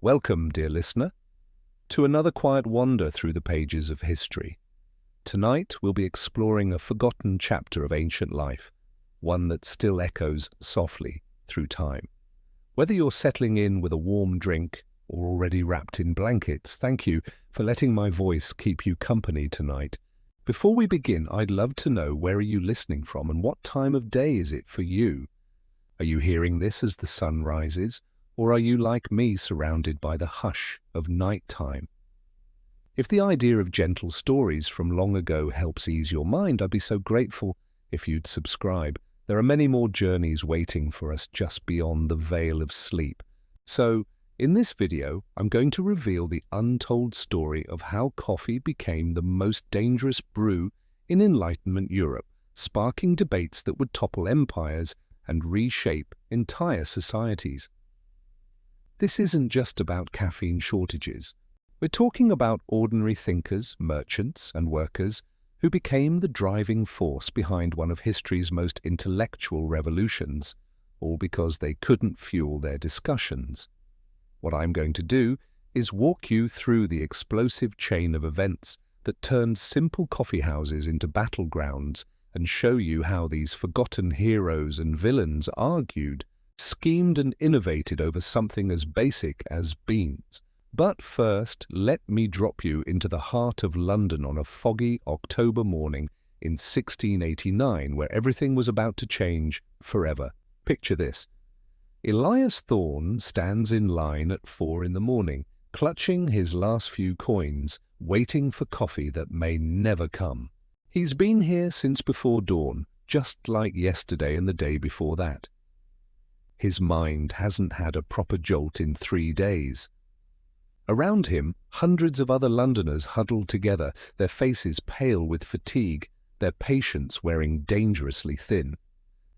Welcome, dear listener, to another quiet wander through the pages of history. Tonight we'll be exploring a forgotten chapter of ancient life, one that still echoes softly through time. Whether you're settling in with a warm drink or already wrapped in blankets, thank you for letting my voice keep you company tonight. Before we begin, I'd love to know, where are you listening from and what time of day is it for you? Are you hearing this as the sun rises, or are you like me, surrounded by the hush of nighttime? If the idea of gentle stories from long ago helps ease your mind, I'd be so grateful if you'd subscribe. There are many more journeys waiting for us just beyond the veil of sleep. So, in this video, I'm going to reveal the untold story of how coffee became the most dangerous brew in Enlightenment Europe, sparking debates that would topple empires and reshape entire societies. This isn't just about caffeine shortages. We're talking about ordinary thinkers, merchants, and workers who became the driving force behind one of history's most intellectual revolutions, all because they couldn't fuel their discussions. What I'm going to do is walk you through the explosive chain of events that turned simple coffeehouses into battlegrounds and show you how these forgotten heroes and villains argued, schemed and innovated over something as basic as beans. But first, let me drop you into the heart of London on a foggy October morning in 1689, where everything was about to change forever. Picture this. Elias Thorne stands in line at 4 in the morning, clutching his last few coins, waiting for coffee that may never come. He's been here since before dawn, just like yesterday and the day before that. His mind hasn't had a proper jolt in 3 days. Around him, hundreds of other Londoners huddled together, their faces pale with fatigue, their patience wearing dangerously thin.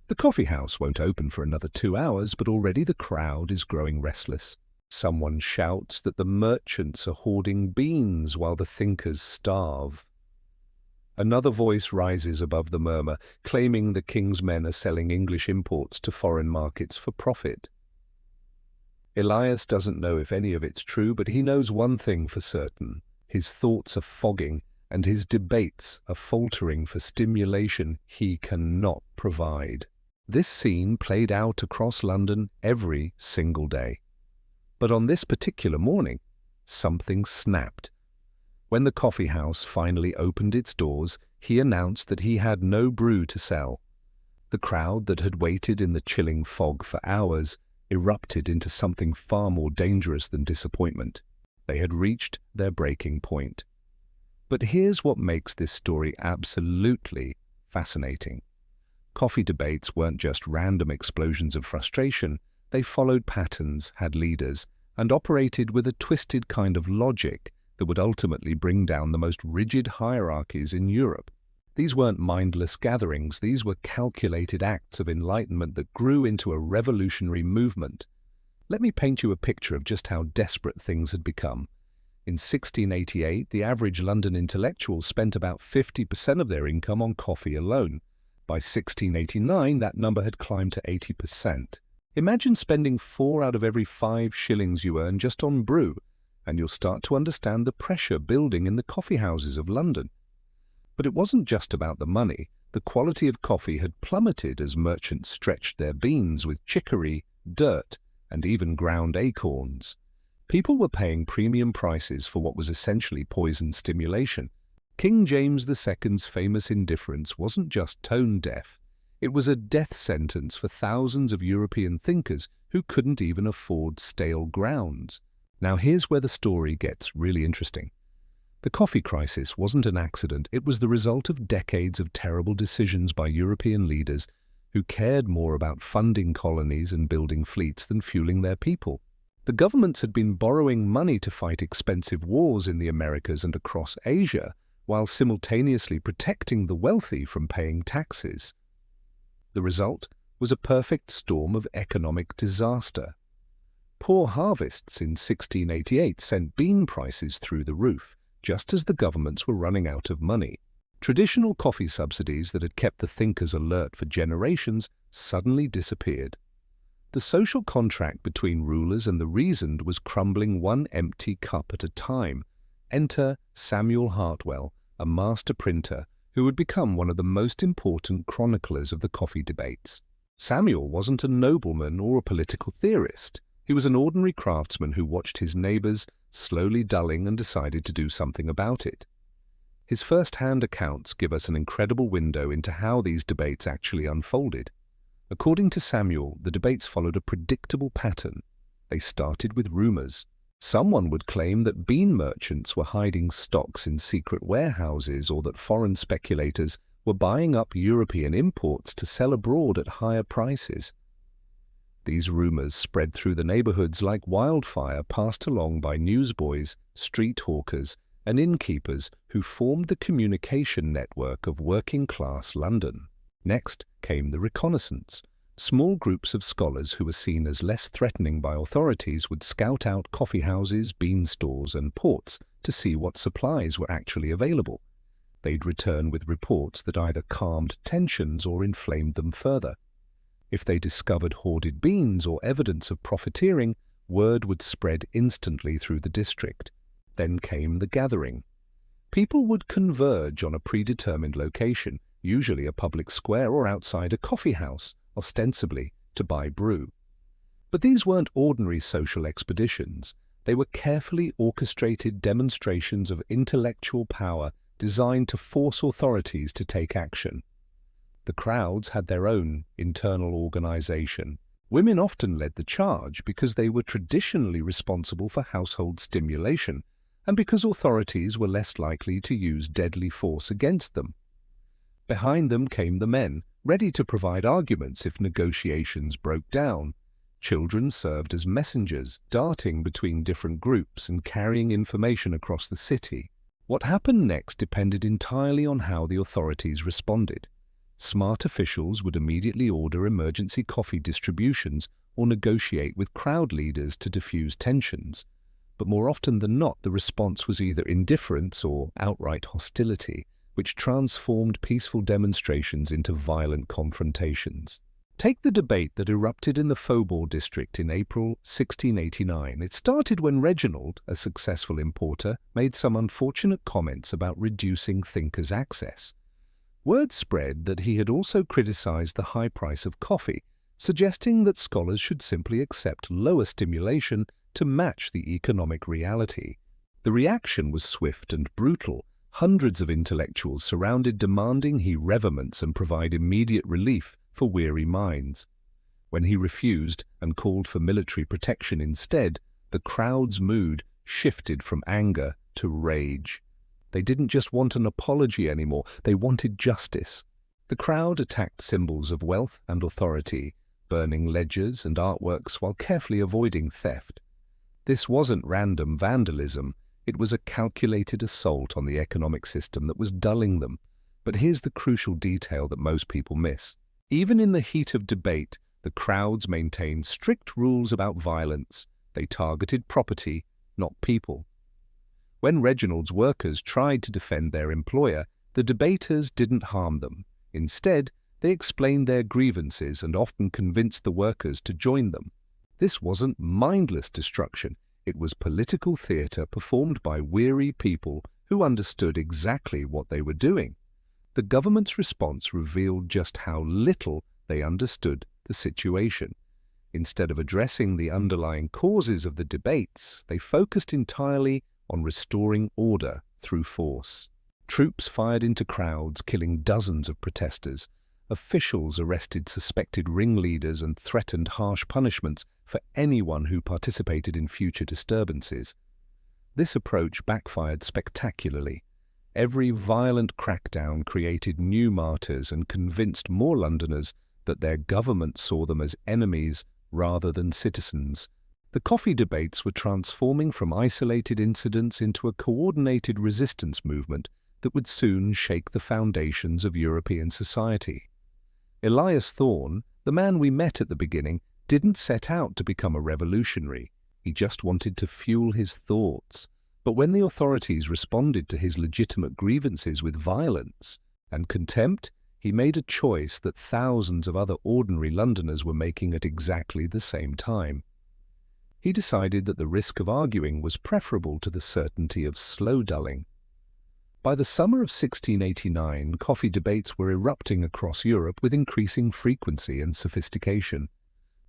The coffeehouse won't open for another 2 hours, but already the crowd is growing restless. Someone shouts that the merchants are hoarding beans while the thinkers starve. Another voice rises above the murmur, claiming the king's men are selling English imports to foreign markets for profit. Elias doesn't know if any of it's true, but he knows one thing for certain. His thoughts are fogging, and his debates are faltering for stimulation he cannot provide. This scene played out across London every single day. But on this particular morning, something snapped. When the coffeehouse finally opened its doors, he announced that he had no brew to sell. The crowd that had waited in the chilling fog for hours erupted into something far more dangerous than disappointment. They had reached their breaking point. But here's what makes this story absolutely fascinating. Coffee debates weren't just random explosions of frustration. They followed patterns, had leaders, and operated with a twisted kind of logic that would ultimately bring down the most rigid hierarchies in Europe. These weren't mindless gatherings, these were calculated acts of enlightenment that grew into a revolutionary movement. Let me paint you a picture of just how desperate things had become. In 1688, the average London intellectual spent about 50% of their income on coffee alone. By 1689, that number had climbed to 80%. Imagine spending 4 out of every 5 shillings you earn just on brew, and you'll start to understand the pressure building in the coffeehouses of London. But it wasn't just about the money. The quality of coffee had plummeted as merchants stretched their beans with chicory, dirt, and even ground acorns. People were paying premium prices for what was essentially poison stimulation. King James II's famous indifference wasn't just tone deaf. It was a death sentence for thousands of European thinkers who couldn't even afford stale grounds. Now here's where the story gets really interesting. The coffee crisis wasn't an accident. It was the result of decades of terrible decisions by European leaders who cared more about funding colonies and building fleets than fueling their people. The governments had been borrowing money to fight expensive wars in the Americas and across Asia, while simultaneously protecting the wealthy from paying taxes. The result was a perfect storm of economic disaster. Poor harvests in 1688 sent bean prices through the roof, just as the governments were running out of money. Traditional coffee subsidies that had kept the thinkers alert for generations suddenly disappeared. The social contract between rulers and the reasoned was crumbling one empty cup at a time. Enter Samuel Hartwell, a master printer who would become one of the most important chroniclers of the coffee debates. Samuel wasn't a nobleman or a political theorist. He was an ordinary craftsman who watched his neighbors slowly dulling and decided to do something about it. His first-hand accounts give us an incredible window into how these debates actually unfolded. According to Samuel, the debates followed a predictable pattern. They started with rumors. Someone would claim that bean merchants were hiding stocks in secret warehouses, or that foreign speculators were buying up European imports to sell abroad at higher prices. These rumors spread through the neighborhoods like wildfire, passed along by newsboys, street hawkers, and innkeepers who formed the communication network of working-class London. Next came the reconnaissance. Small groups of scholars who were seen as less threatening by authorities would scout out coffeehouses, bean stores, and ports to see what supplies were actually available. They'd return with reports that either calmed tensions or inflamed them further. If they discovered hoarded beans or evidence of profiteering, word would spread instantly through the district. Then came the gathering. People would converge on a predetermined location, usually a public square or outside a coffeehouse, ostensibly to buy brew. But these weren't ordinary social expeditions. They were carefully orchestrated demonstrations of intellectual power designed to force authorities to take action. The crowds had their own internal organization. Women often led the charge because they were traditionally responsible for household stimulation, and because authorities were less likely to use deadly force against them. Behind them came the men, ready to provide arguments if negotiations broke down. Children served as messengers, darting between different groups and carrying information across the city. What happened next depended entirely on how the authorities responded. Smart officials would immediately order emergency coffee distributions or negotiate with crowd leaders to diffuse tensions. But more often than not, the response was either indifference or outright hostility, which transformed peaceful demonstrations into violent confrontations. Take the debate that erupted in the Faubourg district in April 1689. It started when Reginald, a successful importer, made some unfortunate comments about reducing thinkers' access. Word spread that he had also criticized the high price of coffee, suggesting that scholars should simply accept lower stimulation to match the economic reality. The reaction was swift and brutal. Hundreds of intellectuals surrounded, demanding he reverence and provide immediate relief for weary minds. When he refused and called for military protection instead, the crowd's mood shifted from anger to rage. They didn't just want an apology anymore, they wanted justice. The crowd attacked symbols of wealth and authority, burning ledgers and artworks while carefully avoiding theft. This wasn't random vandalism, it was a calculated assault on the economic system that was dulling them. But here's the crucial detail that most people miss. Even in the heat of debate, the crowds maintained strict rules about violence. They targeted property, not people. When Reginald's workers tried to defend their employer, the debaters didn't harm them. Instead, they explained their grievances and often convinced the workers to join them. This wasn't mindless destruction. It was political theater performed by weary people who understood exactly what they were doing. The government's response revealed just how little they understood the situation. Instead of addressing the underlying causes of the debates, they focused entirely on restoring order through force. Troops fired into crowds, killing dozens of protesters. Officials arrested suspected ringleaders and threatened harsh punishments for anyone who participated in future disturbances. This approach backfired spectacularly. Every violent crackdown created new martyrs and convinced more Londoners that their government saw them as enemies rather than citizens. The coffee debates were transforming from isolated incidents into a coordinated resistance movement that would soon shake the foundations of European society. Elias Thorne, the man we met at the beginning, didn't set out to become a revolutionary. He just wanted to fuel his thoughts. But when the authorities responded to his legitimate grievances with violence and contempt, he made a choice that thousands of other ordinary Londoners were making at exactly the same time. He decided that the risk of arguing was preferable to the certainty of slow dulling. By the summer of 1689, coffee debates were erupting across Europe with increasing frequency and sophistication.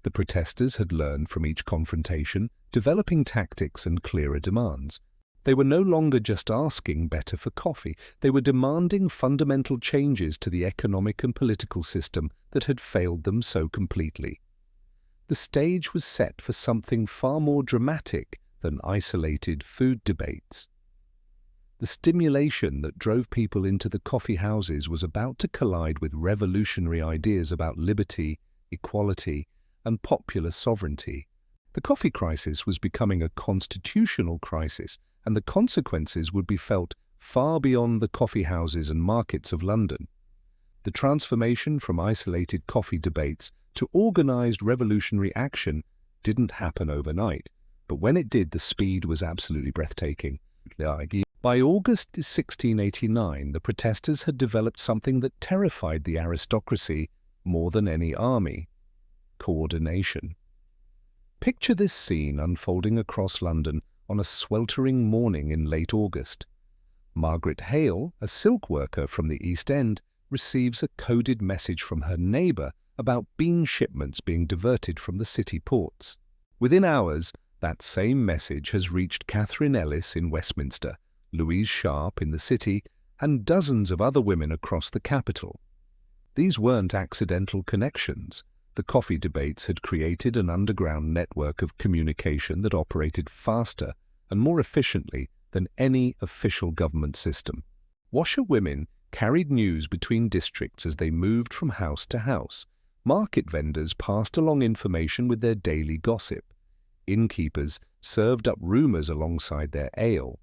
The protesters had learned from each confrontation, developing tactics and clearer demands. They were no longer just asking better for coffee, they were demanding fundamental changes to the economic and political system that had failed them so completely. The stage was set for something far more dramatic than isolated food debates. The stimulation that drove people into the coffee houses was about to collide with revolutionary ideas about liberty, equality, and popular sovereignty. The coffee crisis was becoming a constitutional crisis, and the consequences would be felt far beyond the coffee houses and markets of London. The transformation from isolated coffee debates to organized revolutionary action didn't happen overnight, but when it did, the speed was absolutely breathtaking. By August 1689, the protesters had developed something that terrified the aristocracy more than any army: coordination. Picture this scene unfolding across London on a sweltering morning in late August. Margaret Hale, a silk worker from the East End, receives a coded message from her neighbour about bean shipments being diverted from the city ports. Within hours, that same message has reached Catherine Ellis in Westminster, Louise Sharp in the city, and dozens of other women across the capital. These weren't accidental connections. The coffee debates had created an underground network of communication that operated faster and more efficiently than any official government system. Washerwomen carried news between districts as they moved from house to house. Market vendors passed along information with their daily gossip. Innkeepers served up rumours alongside their ale.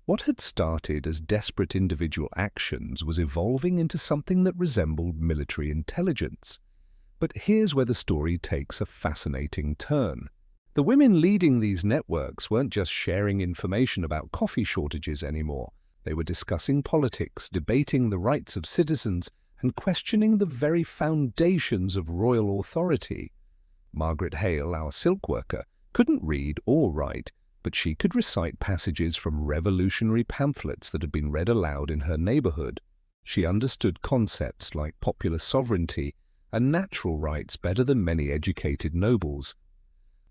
What had started as desperate individual actions was evolving into something that resembled military intelligence. But here's where the story takes a fascinating turn. The women leading these networks weren't just sharing information about coffee shortages anymore. They were discussing politics, debating the rights of citizens, and questioning the very foundations of royal authority. Margaret Hale, our silk worker, couldn't read or write, but she could recite passages from revolutionary pamphlets that had been read aloud in her neighbourhood. She understood concepts like popular sovereignty and natural rights better than many educated nobles.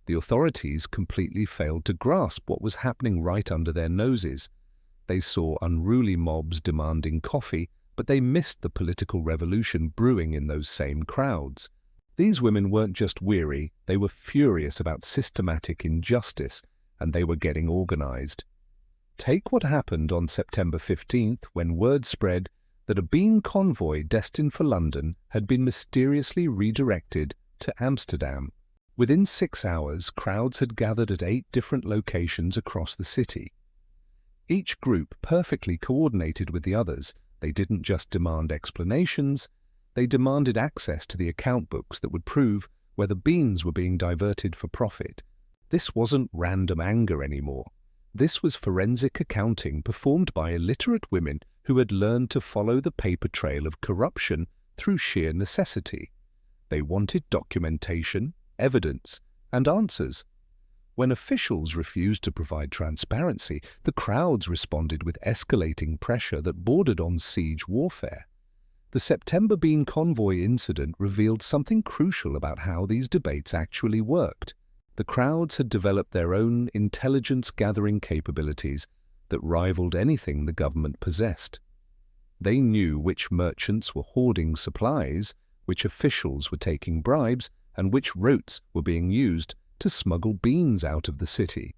The authorities completely failed to grasp what was happening right under their noses. They saw unruly mobs demanding coffee, but they missed the political revolution brewing in those same crowds. These women weren't just weary, they were furious about systematic injustice, and they were getting organized. Take what happened on September 15th when word spread that a bean convoy destined for London had been mysteriously redirected to Amsterdam. Within 6 hours, crowds had gathered at 8 different locations across the city. Each group perfectly coordinated with the others. They didn't just demand explanations, they demanded access to the account books that would prove whether beans were being diverted for profit. This wasn't random anger anymore. This was forensic accounting performed by illiterate women who had learned to follow the paper trail of corruption through sheer necessity. They wanted documentation, evidence, and answers. When officials refused to provide transparency, the crowds responded with escalating pressure that bordered on siege warfare. The September Bean Convoy incident revealed something crucial about how these debates actually worked. The crowds had developed their own intelligence-gathering capabilities that rivaled anything the government possessed. They knew which merchants were hoarding supplies, which officials were taking bribes, and which routes were being used to smuggle beans out of the city.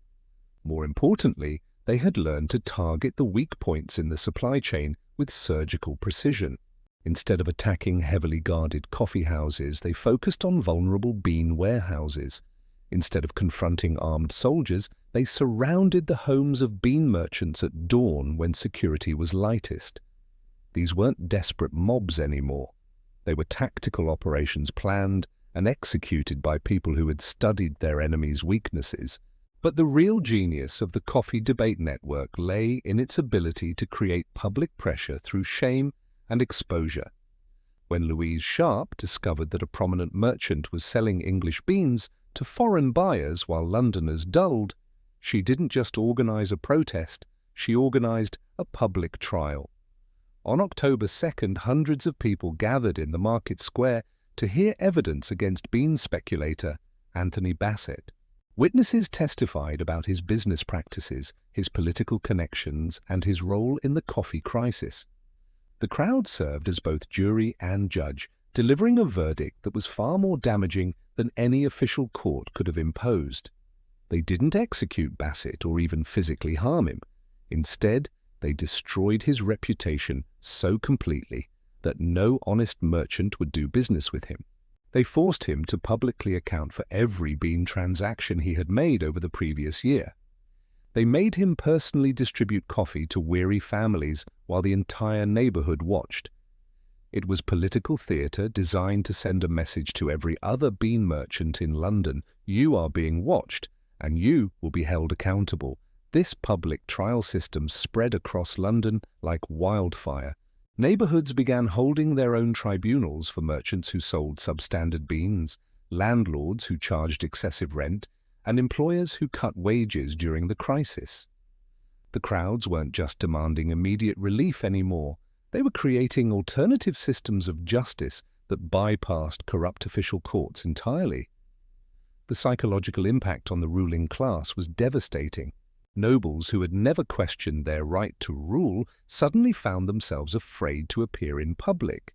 More importantly, they had learned to target the weak points in the supply chain with surgical precision. Instead of attacking heavily guarded coffee houses, they focused on vulnerable bean warehouses. Instead of confronting armed soldiers, they surrounded the homes of bean merchants at dawn when security was lightest. These weren't desperate mobs anymore. They were tactical operations planned and executed by people who had studied their enemies' weaknesses. But the real genius of the Coffee Debate Network lay in its ability to create public pressure through shame and exposure. When Louise Sharp discovered that a prominent merchant was selling English beans to foreign buyers while Londoners dulled, she didn't just organise a protest, she organised a public trial. On October 2nd, hundreds of people gathered in the market square to hear evidence against bean speculator Anthony Bassett. Witnesses testified about his business practices, his political connections, and his role in the coffee crisis. The crowd served as both jury and judge, delivering a verdict that was far more damaging than any official court could have imposed. They didn't execute Bassett or even physically harm him. Instead, they destroyed his reputation so completely that no honest merchant would do business with him. They forced him to publicly account for every bean transaction he had made over the previous year. They made him personally distribute coffee to weary families while the entire neighborhood watched. It was political theater designed to send a message to every other bean merchant in London: you are being watched, and you will be held accountable. This public trial system spread across London like wildfire. Neighborhoods began holding their own tribunals for merchants who sold substandard beans, landlords who charged excessive rent, and employers who cut wages during the crisis. The crowds weren't just demanding immediate relief anymore. They were creating alternative systems of justice that bypassed corrupt official courts entirely. The psychological impact on the ruling class was devastating. Nobles who had never questioned their right to rule suddenly found themselves afraid to appear in public.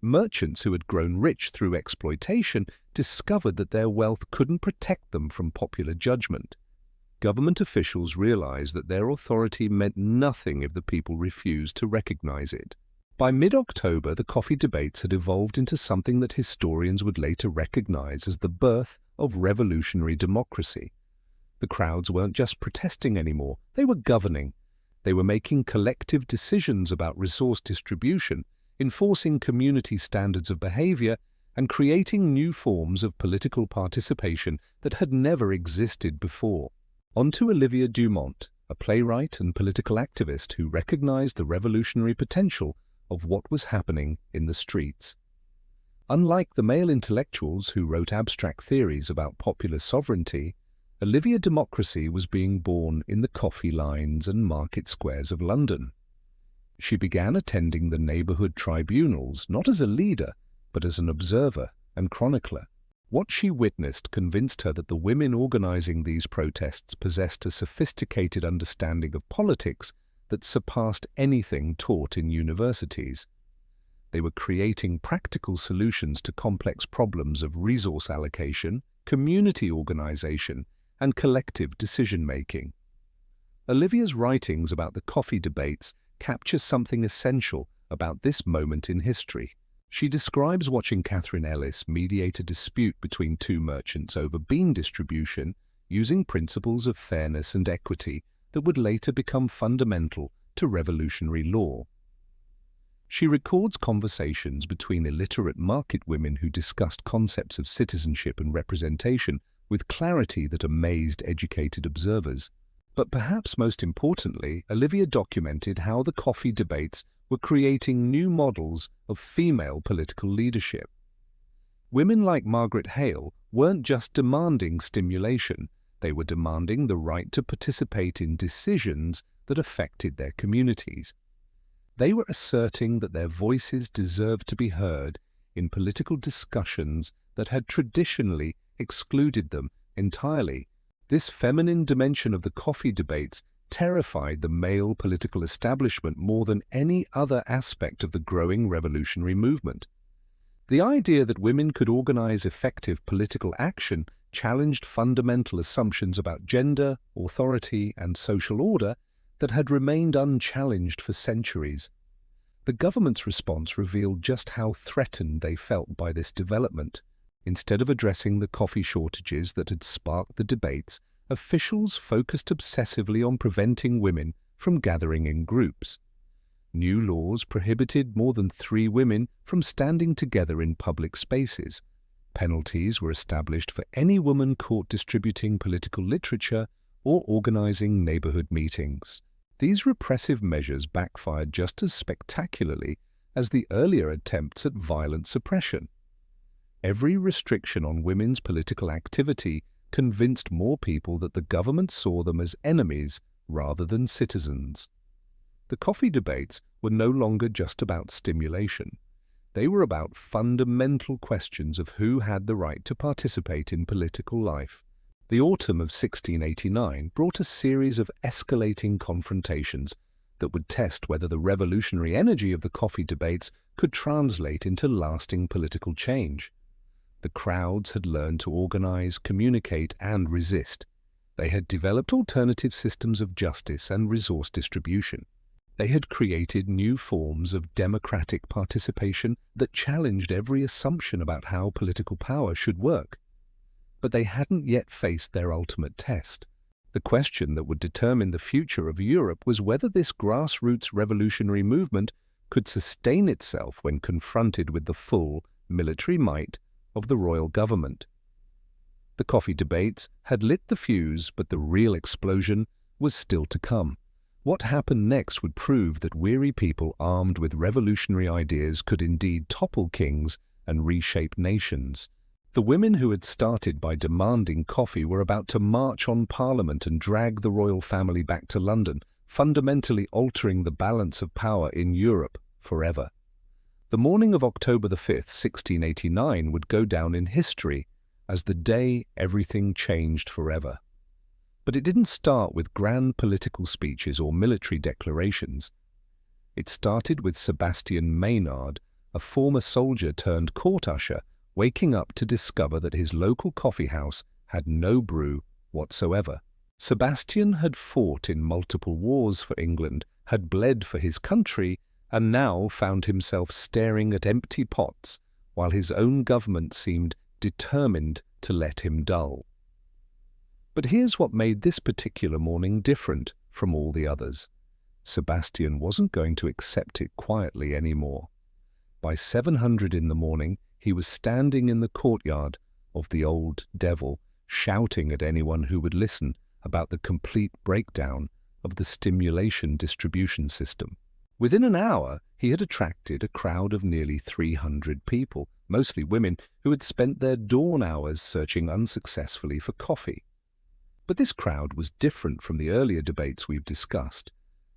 Merchants who had grown rich through exploitation discovered that their wealth couldn't protect them from popular judgment. Government officials realized that their authority meant nothing if the people refused to recognize it. By mid-October, the coffee debates had evolved into something that historians would later recognize as the birth of revolutionary democracy. The crowds weren't just protesting anymore, they were governing. They were making collective decisions about resource distribution, enforcing community standards of behavior, and creating new forms of political participation that had never existed before. On to Olivia Dumont, a playwright and political activist who recognized the revolutionary potential of what was happening in the streets. Unlike the male intellectuals who wrote abstract theories about popular sovereignty, Olivia democracy was being born in the coffee lines and market squares of London. She began attending the neighborhood tribunals not as a leader, but as an observer and chronicler. What she witnessed convinced her that the women organizing these protests possessed a sophisticated understanding of politics that surpassed anything taught in universities. They were creating practical solutions to complex problems of resource allocation, community organization, and collective decision-making. Olivia's writings about the coffee debates capture something essential about this moment in history. She describes watching Catherine Ellis mediate a dispute between two merchants over bean distribution using principles of fairness and equity that would later become fundamental to revolutionary law. She records conversations between illiterate market women who discussed concepts of citizenship and representation with clarity that amazed educated observers. But perhaps most importantly, Olivia documented how the coffee debates were creating new models of female political leadership. Women like Margaret Hale weren't just demanding stimulation, they were demanding the right to participate in decisions that affected their communities. They were asserting that their voices deserved to be heard in political discussions that had traditionally excluded them entirely. This feminine dimension of the coffee debates terrified the male political establishment more than any other aspect of the growing revolutionary movement. The idea that women could organize effective political action challenged fundamental assumptions about gender, authority, and social order that had remained unchallenged for centuries. The government's response revealed just how threatened they felt by this development. Instead of addressing the coffee shortages that had sparked the debates, officials focused obsessively on preventing women from gathering in groups. New laws prohibited more than 3 women from standing together in public spaces. Penalties were established for any woman caught distributing political literature or organizing neighborhood meetings. These repressive measures backfired just as spectacularly as the earlier attempts at violent suppression. Every restriction on women's political activity convinced more people that the government saw them as enemies rather than citizens. The coffee debates were no longer just about stimulation. They were about fundamental questions of who had the right to participate in political life. The autumn of 1689 brought a series of escalating confrontations that would test whether the revolutionary energy of the coffee debates could translate into lasting political change. The crowds had learned to organize, communicate, and resist. They had developed alternative systems of justice and resource distribution. They had created new forms of democratic participation that challenged every assumption about how political power should work. But they hadn't yet faced their ultimate test. The question that would determine the future of Europe was whether this grassroots revolutionary movement could sustain itself when confronted with the full military might of the royal government. The coffee debates had lit the fuse, but the real explosion was still to come. What happened next would prove that weary people armed with revolutionary ideas could indeed topple kings and reshape nations. The women who had started by demanding coffee were about to march on Parliament and drag the royal family back to London, fundamentally altering the balance of power in Europe forever. The morning of October 5th, 1689 would go down in history as the day everything changed forever. But it didn't start with grand political speeches or military declarations. It started with Sebastian Maynard, a former soldier turned court usher, waking up to discover that his local coffeehouse had no brew whatsoever. Sebastian had fought in multiple wars for England, had bled for his country, and now found himself staring at empty pots while his own government seemed determined to let him dull. But here's what made this particular morning different from all the others. Sebastian wasn't going to accept it quietly anymore. By 700 in the morning, he was standing in the courtyard of the Old Devil, shouting at anyone who would listen about the complete breakdown of the stimulation distribution system. Within an hour, he had attracted a crowd of nearly 300 people, mostly women who had spent their dawn hours searching unsuccessfully for coffee. But this crowd was different from the earlier debates we've discussed.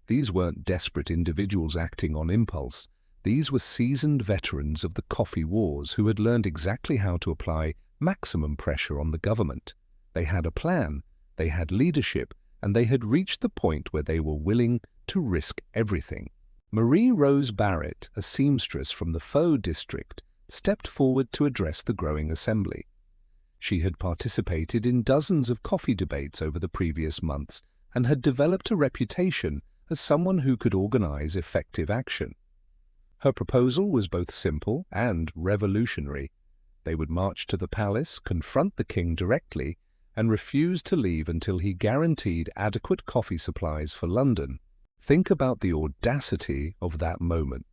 These weren't desperate individuals acting on impulse. These were seasoned veterans of the coffee wars who had learned exactly how to apply maximum pressure on the government. They had a plan, they had leadership, and they had reached the point where they were willing to risk everything. Marie Rose Barrett, a seamstress from the Faux district, stepped forward to address the growing assembly. She had participated in dozens of coffee debates over the previous months and had developed a reputation as someone who could organize effective action. Her proposal was both simple and revolutionary. They would march to the palace, confront the king directly, and refuse to leave until he guaranteed adequate coffee supplies for London. Think about the audacity of that moment.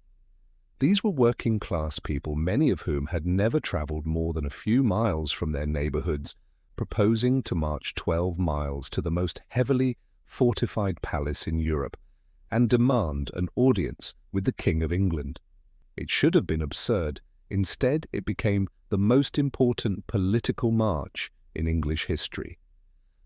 These were working-class people, many of whom had never travelled more than a few miles from their neighbourhoods, proposing to march 12 miles to the most heavily fortified palace in Europe and demand an audience with the King of England. It should have been absurd. Instead, it became the most important political march in English history.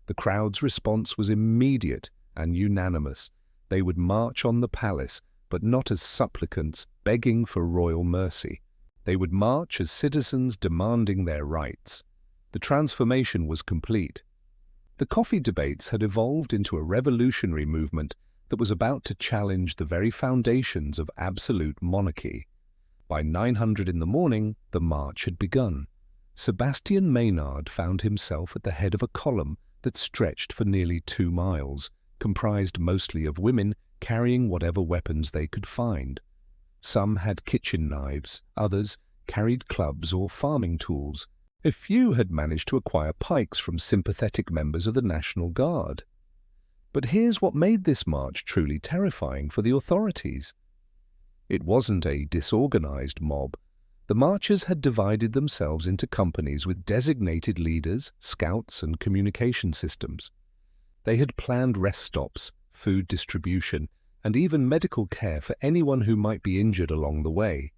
The crowd's response was immediate and unanimous. They would march on the palace, but not as supplicants begging for royal mercy. They would march as citizens demanding their rights. The transformation was complete. The coffee debates had evolved into a revolutionary movement that was about to challenge the very foundations of absolute monarchy. By 900 in the morning, the march had begun. Sebastian Maynard found himself at the head of a column that stretched for nearly 2 miles, comprised mostly of women carrying whatever weapons they could find. Some had kitchen knives, others carried clubs or farming tools. A few had managed to acquire pikes from sympathetic members of the National Guard. But here's what made this march truly terrifying for the authorities. It wasn't a disorganized mob. The marchers had divided themselves into companies with designated leaders, scouts, and communication systems. They had planned rest stops, food distribution, and even medical care for anyone who might be injured along the way.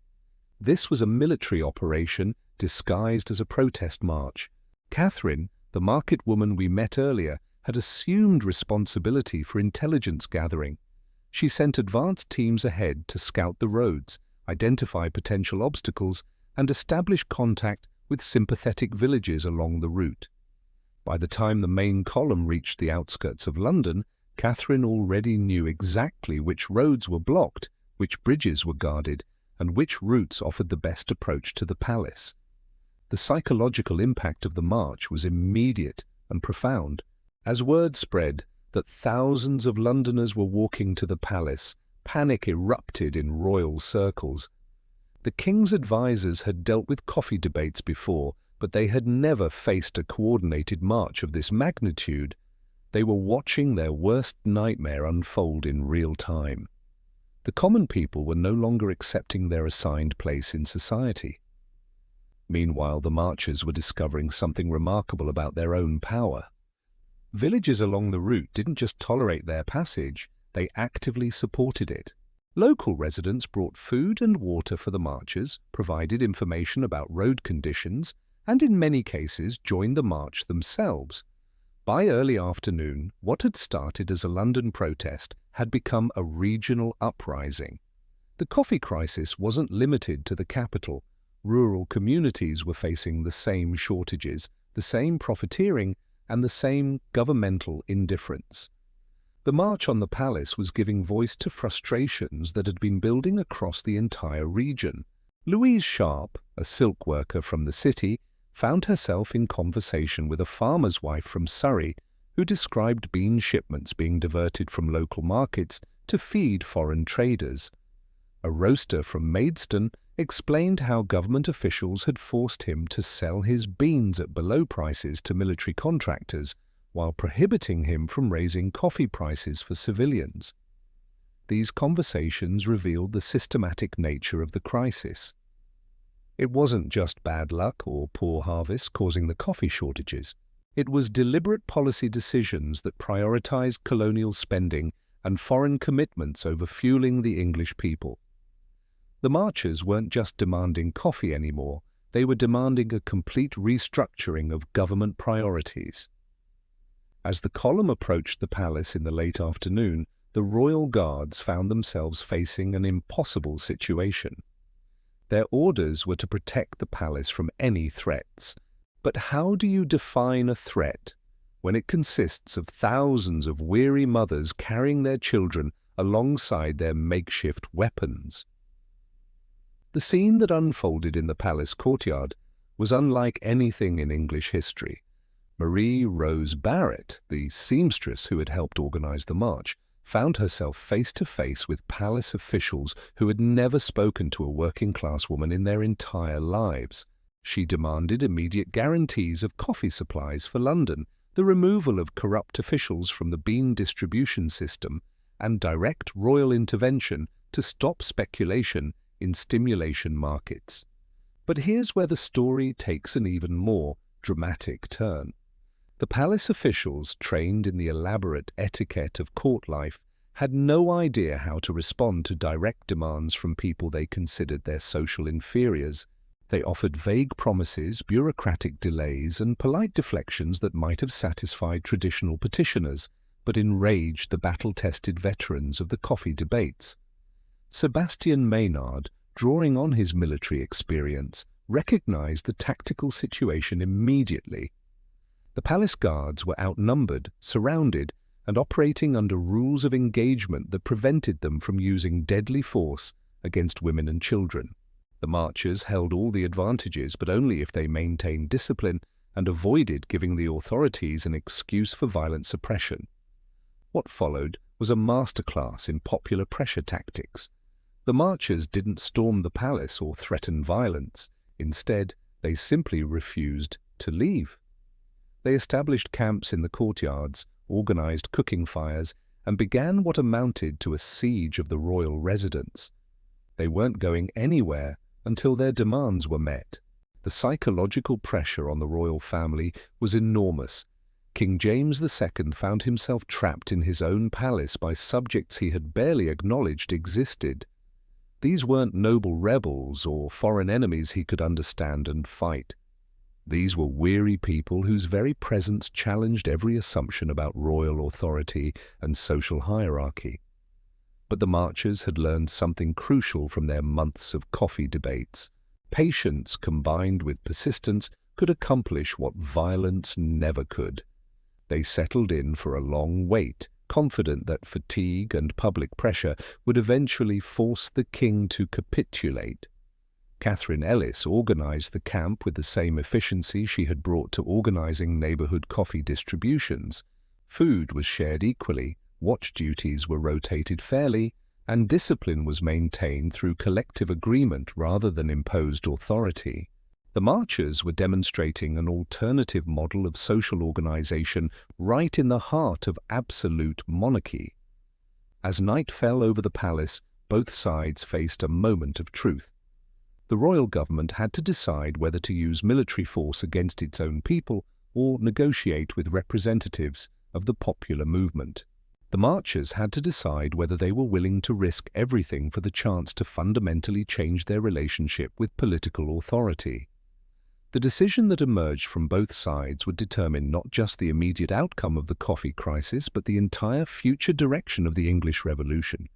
This was a military operation disguised as a protest march. Catherine, the market woman we met earlier, had assumed responsibility for intelligence gathering. She sent advanced teams ahead to scout the roads, identify potential obstacles, and establish contact with sympathetic villages along the route. By the time the main column reached the outskirts of London, Catherine already knew exactly which roads were blocked, which bridges were guarded, and which routes offered the best approach to the palace. The psychological impact of the march was immediate and profound. As word spread that thousands of Londoners were walking to the palace, panic erupted in royal circles. The king's advisers had dealt with coffee debates before, but they had never faced a coordinated march of this magnitude. They were watching their worst nightmare unfold in real time. The common people were no longer accepting their assigned place in society. Meanwhile, the marchers were discovering something remarkable about their own power. Villages along the route didn't just tolerate their passage, they actively supported it. Local residents brought food and water for the marchers, provided information about road conditions, and in many cases joined the march themselves. By early afternoon, what had started as a London protest had become a regional uprising. The coffee crisis wasn't limited to the capital. Rural communities were facing the same shortages, the same profiteering, and the same governmental indifference. The march on the palace was giving voice to frustrations that had been building across the entire region. Louise Sharp, a silk worker from the city, found herself in conversation with a farmer's wife from Surrey who described bean shipments being diverted from local markets to feed foreign traders. A roaster from Maidstone explained how government officials had forced him to sell his beans at below prices to military contractors, while prohibiting him from raising coffee prices for civilians. These conversations revealed the systematic nature of the crisis. It wasn't just bad luck or poor harvest causing the coffee shortages. It was deliberate policy decisions that prioritized colonial spending and foreign commitments over fueling the English people. The marchers weren't just demanding coffee anymore, they were demanding a complete restructuring of government priorities. As the column approached the palace in the late afternoon, the royal guards found themselves facing an impossible situation. Their orders were to protect the palace from any threats. But how do you define a threat when it consists of thousands of weary mothers carrying their children alongside their makeshift weapons? The scene that unfolded in the palace courtyard was unlike anything in English history. Marie Rose Barrett, the seamstress who had helped organize the march, found herself face to face with palace officials who had never spoken to a working-class woman in their entire lives. She demanded immediate guarantees of coffee supplies for London, the removal of corrupt officials from the bean distribution system, and direct royal intervention to stop speculation in stimulation markets. But here's where the story takes an even more dramatic turn. The palace officials, trained in the elaborate etiquette of court life, had no idea how to respond to direct demands from people they considered their social inferiors. They offered vague promises, bureaucratic delays, and polite deflections that might have satisfied traditional petitioners, but enraged the battle-tested veterans of the coffee debates. Sebastian Maynard, drawing on his military experience, recognized the tactical situation immediately. The palace guards were outnumbered, surrounded, and operating under rules of engagement that prevented them from using deadly force against women and children. The marchers held all the advantages, but only if they maintained discipline and avoided giving the authorities an excuse for violent suppression. What followed was a masterclass in popular pressure tactics. The marchers didn't storm the palace or threaten violence. Instead, they simply refused to leave. They established camps in the courtyards, organized cooking fires, and began what amounted to a siege of the royal residence. They weren't going anywhere until their demands were met. The psychological pressure on the royal family was enormous. King James II found himself trapped in his own palace by subjects he had barely acknowledged existed. These weren't noble rebels or foreign enemies he could understand and fight. These were weary people whose very presence challenged every assumption about royal authority and social hierarchy. But the marchers had learned something crucial from their months of coffee debates. Patience combined with persistence could accomplish what violence never could. They settled in for a long wait, confident that fatigue and public pressure would eventually force the king to capitulate. Catherine Ellis organized the camp with the same efficiency she had brought to organizing neighborhood coffee distributions. Food was shared equally, watch duties were rotated fairly, and discipline was maintained through collective agreement rather than imposed authority. The marchers were demonstrating an alternative model of social organization right in the heart of absolute monarchy. As night fell over the palace, both sides faced a moment of truth. The royal government had to decide whether to use military force against its own people or negotiate with representatives of the popular movement. The marchers had to decide whether they were willing to risk everything for the chance to fundamentally change their relationship with political authority. The decision that emerged from both sides would determine not just the immediate outcome of the coffee crisis, but the entire future direction of the English Revolution.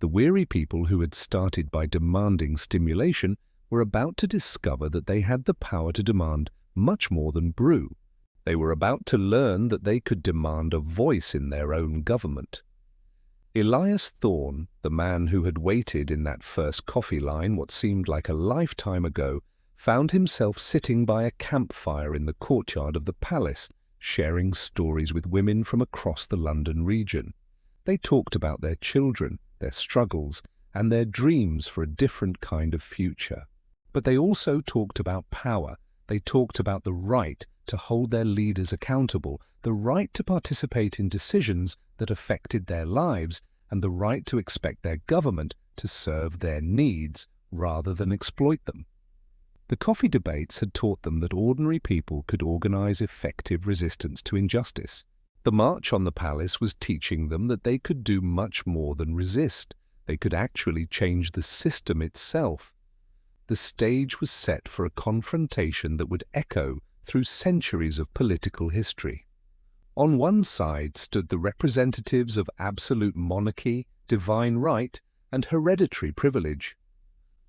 The weary people who had started by demanding stimulation were about to discover that they had the power to demand much more than brew. They were about to learn that they could demand a voice in their own government. Elias Thorne, the man who had waited in that first coffee line what seemed like a lifetime ago, found himself sitting by a campfire in the courtyard of the palace, sharing stories with women from across the London region. They talked about their children, their struggles, and their dreams for a different kind of future. But they also talked about power. They talked about the right to hold their leaders accountable, the right to participate in decisions that affected their lives, and the right to expect their government to serve their needs rather than exploit them. The coffee debates had taught them that ordinary people could organize effective resistance to injustice. The march on the palace was teaching them that they could do much more than resist. They could actually change the system itself. The stage was set for a confrontation that would echo through centuries of political history. On one side stood the representatives of absolute monarchy, divine right, and hereditary privilege.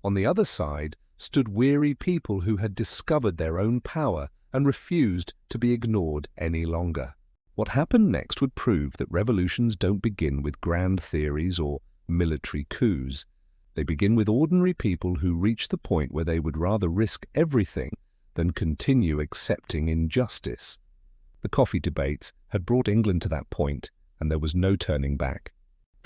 On the other side stood weary people who had discovered their own power and refused to be ignored any longer. What happened next would prove that revolutions don't begin with grand theories or military coups. They begin with ordinary people who reach the point where they would rather risk everything than continue accepting injustice. The coffee debates had brought England to that point, and there was no turning back.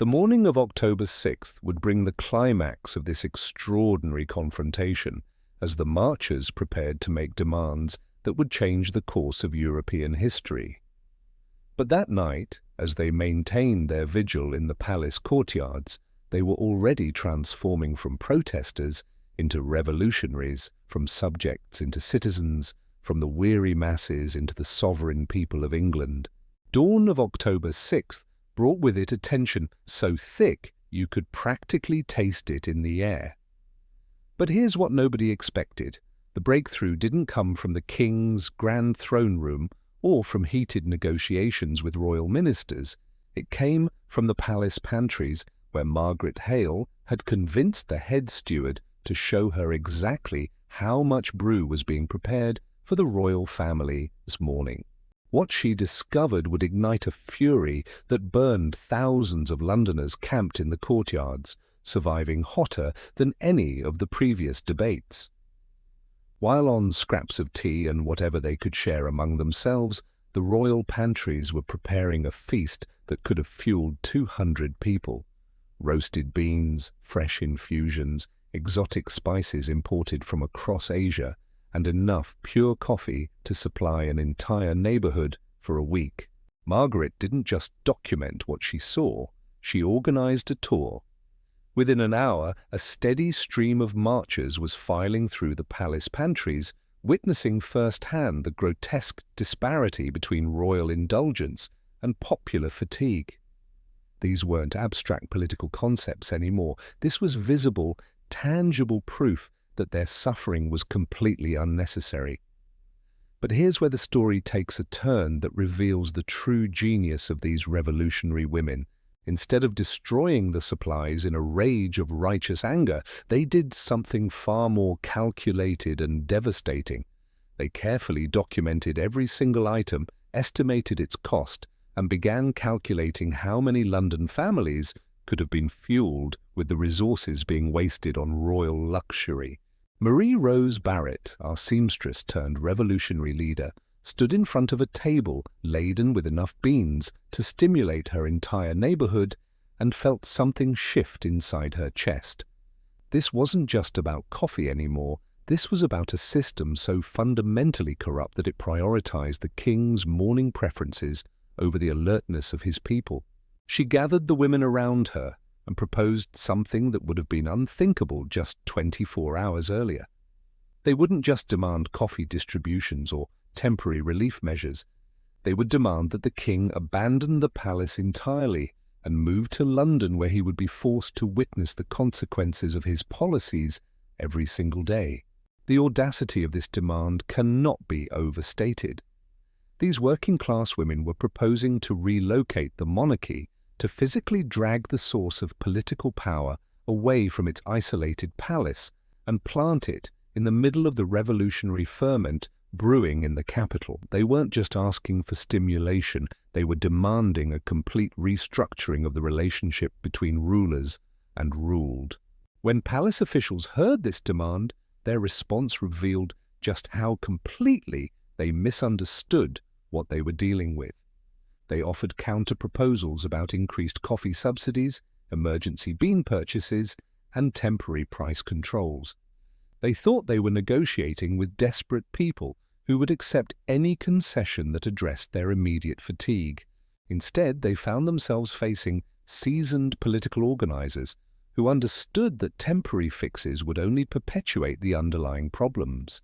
The morning of October 6th would bring the climax of this extraordinary confrontation, as the marchers prepared to make demands that would change the course of European history. But that night, as they maintained their vigil in the palace courtyards, they were already transforming from protesters into revolutionaries, from subjects into citizens, from the weary masses into the sovereign people of England. Dawn of October 6th brought with it a tension so thick you could practically taste it in the air. But here's what nobody expected. The breakthrough didn't come from the king's grand throne room or from heated negotiations with royal ministers. It came from the palace pantries, where Margaret Hale had convinced the head steward to show her exactly how much brew was being prepared for the royal family this morning. What she discovered would ignite a fury that burned thousands of Londoners camped in the courtyards, surviving hotter than any of the previous debates. While on scraps of tea and whatever they could share among themselves, the royal pantries were preparing a feast that could have fueled 200 people. Roasted beans, fresh infusions, exotic spices imported from across Asia, and enough pure coffee to supply an entire neighborhood for a week. Margaret didn't just document what she saw, she organized a tour. Within an hour, a steady stream of marchers was filing through the palace pantries witnessing firsthand the grotesque disparity between royal indulgence and popular fatigue. These weren't abstract political concepts anymore. This was visible, tangible proof that their suffering was completely unnecessary. But here's where the story takes a turn that reveals the true genius of these revolutionary women. Instead of destroying the supplies in a rage of righteous anger, they did something far more calculated and devastating. They carefully documented every single item, estimated its cost, and began calculating how many London families could have been fueled with the resources being wasted on royal luxury. Marie Rose Barrett, our seamstress turned revolutionary leader, stood in front of a table laden with enough beans to stimulate her entire neighborhood and felt something shift inside her chest. This wasn't just about coffee anymore. This was about a system so fundamentally corrupt that it prioritized the king's morning preferences over the alertness of his people. She gathered the women around her and proposed something that would have been unthinkable just 24 hours earlier. They wouldn't just demand coffee distributions or temporary relief measures. They would demand that the king abandon the palace entirely and move to London, where he would be forced to witness the consequences of his policies every single day. The audacity of this demand cannot be overstated. These working-class women were proposing to relocate the monarchy, to physically drag the source of political power away from its isolated palace and plant it in the middle of the revolutionary ferment brewing in the capital. They weren't just asking for stimulation, they were demanding a complete restructuring of the relationship between rulers and ruled. When palace officials heard this demand, their response revealed just how completely they misunderstood what they were dealing with. They offered counter-proposals about increased coffee subsidies, emergency bean purchases, and temporary price controls. They thought they were negotiating with desperate people who would accept any concession that addressed their immediate fatigue. Instead, they found themselves facing seasoned political organizers who understood that temporary fixes would only perpetuate the underlying problems.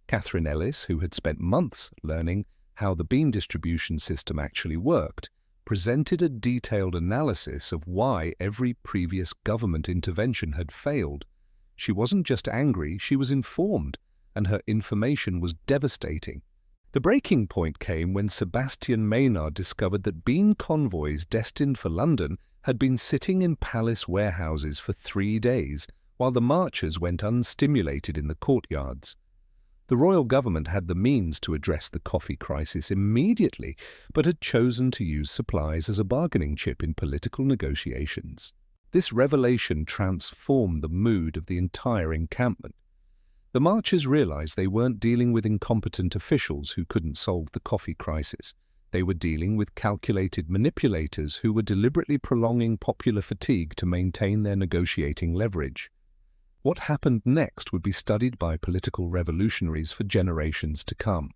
Catherine Ellis, who had spent months learning how the bean distribution system actually worked, presented a detailed analysis of why every previous government intervention had failed. She wasn't just angry, she was informed, and her information was devastating. The breaking point came when Sebastian Maynard discovered that bean convoys destined for London had been sitting in palace warehouses for 3 days, while the marchers went unstimulated in the courtyards. The royal government had the means to address the coffee crisis immediately, but had chosen to use supplies as a bargaining chip in political negotiations. This revelation transformed the mood of the entire encampment. The marchers realized they weren't dealing with incompetent officials who couldn't solve the coffee crisis. They were dealing with calculated manipulators who were deliberately prolonging popular fatigue to maintain their negotiating leverage. What happened next would be studied by political revolutionaries for generations to come.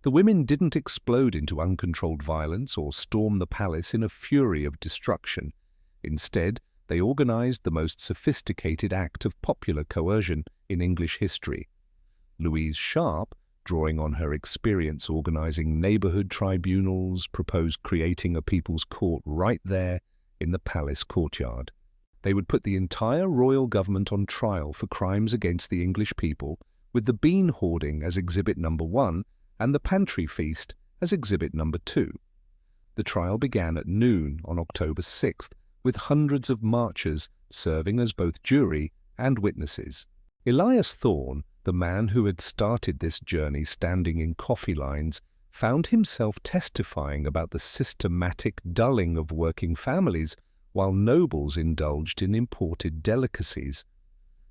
The women didn't explode into uncontrolled violence or storm the palace in a fury of destruction. Instead, they organized the most sophisticated act of popular coercion in English history. Louise Sharp, drawing on her experience organizing neighborhood tribunals, proposed creating a people's court right there in the palace courtyard. They would put the entire royal government on trial for crimes against the English people, with the bean hoarding as exhibit number 1 and the pantry feast as exhibit number 2. The trial began at noon on October 6th, with hundreds of marchers serving as both jury and witnesses. Elias Thorne, the man who had started this journey standing in coffee lines, found himself testifying about the systematic dulling of working families while nobles indulged in imported delicacies.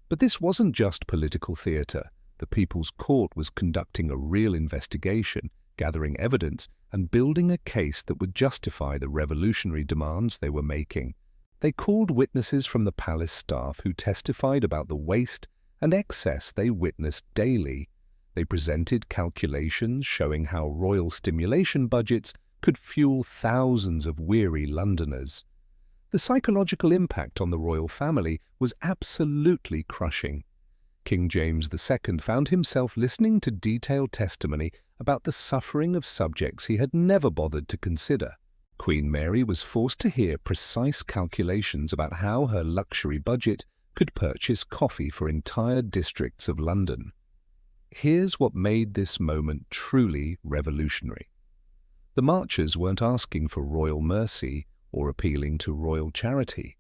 But this wasn't just political theatre. The People's Court was conducting a real investigation, gathering evidence, and building a case that would justify the revolutionary demands they were making. They called witnesses from the palace staff who testified about the waste and excess they witnessed daily. They presented calculations showing how royal stimulation budgets could fuel thousands of weary Londoners. The psychological impact on the royal family was absolutely crushing. King James II found himself listening to detailed testimony about the suffering of subjects he had never bothered to consider. Queen Mary was forced to hear precise calculations about how her luxury budget could purchase coffee for entire districts of London. Here's what made this moment truly revolutionary. The marchers weren't asking for royal mercy or appealing to royal charity.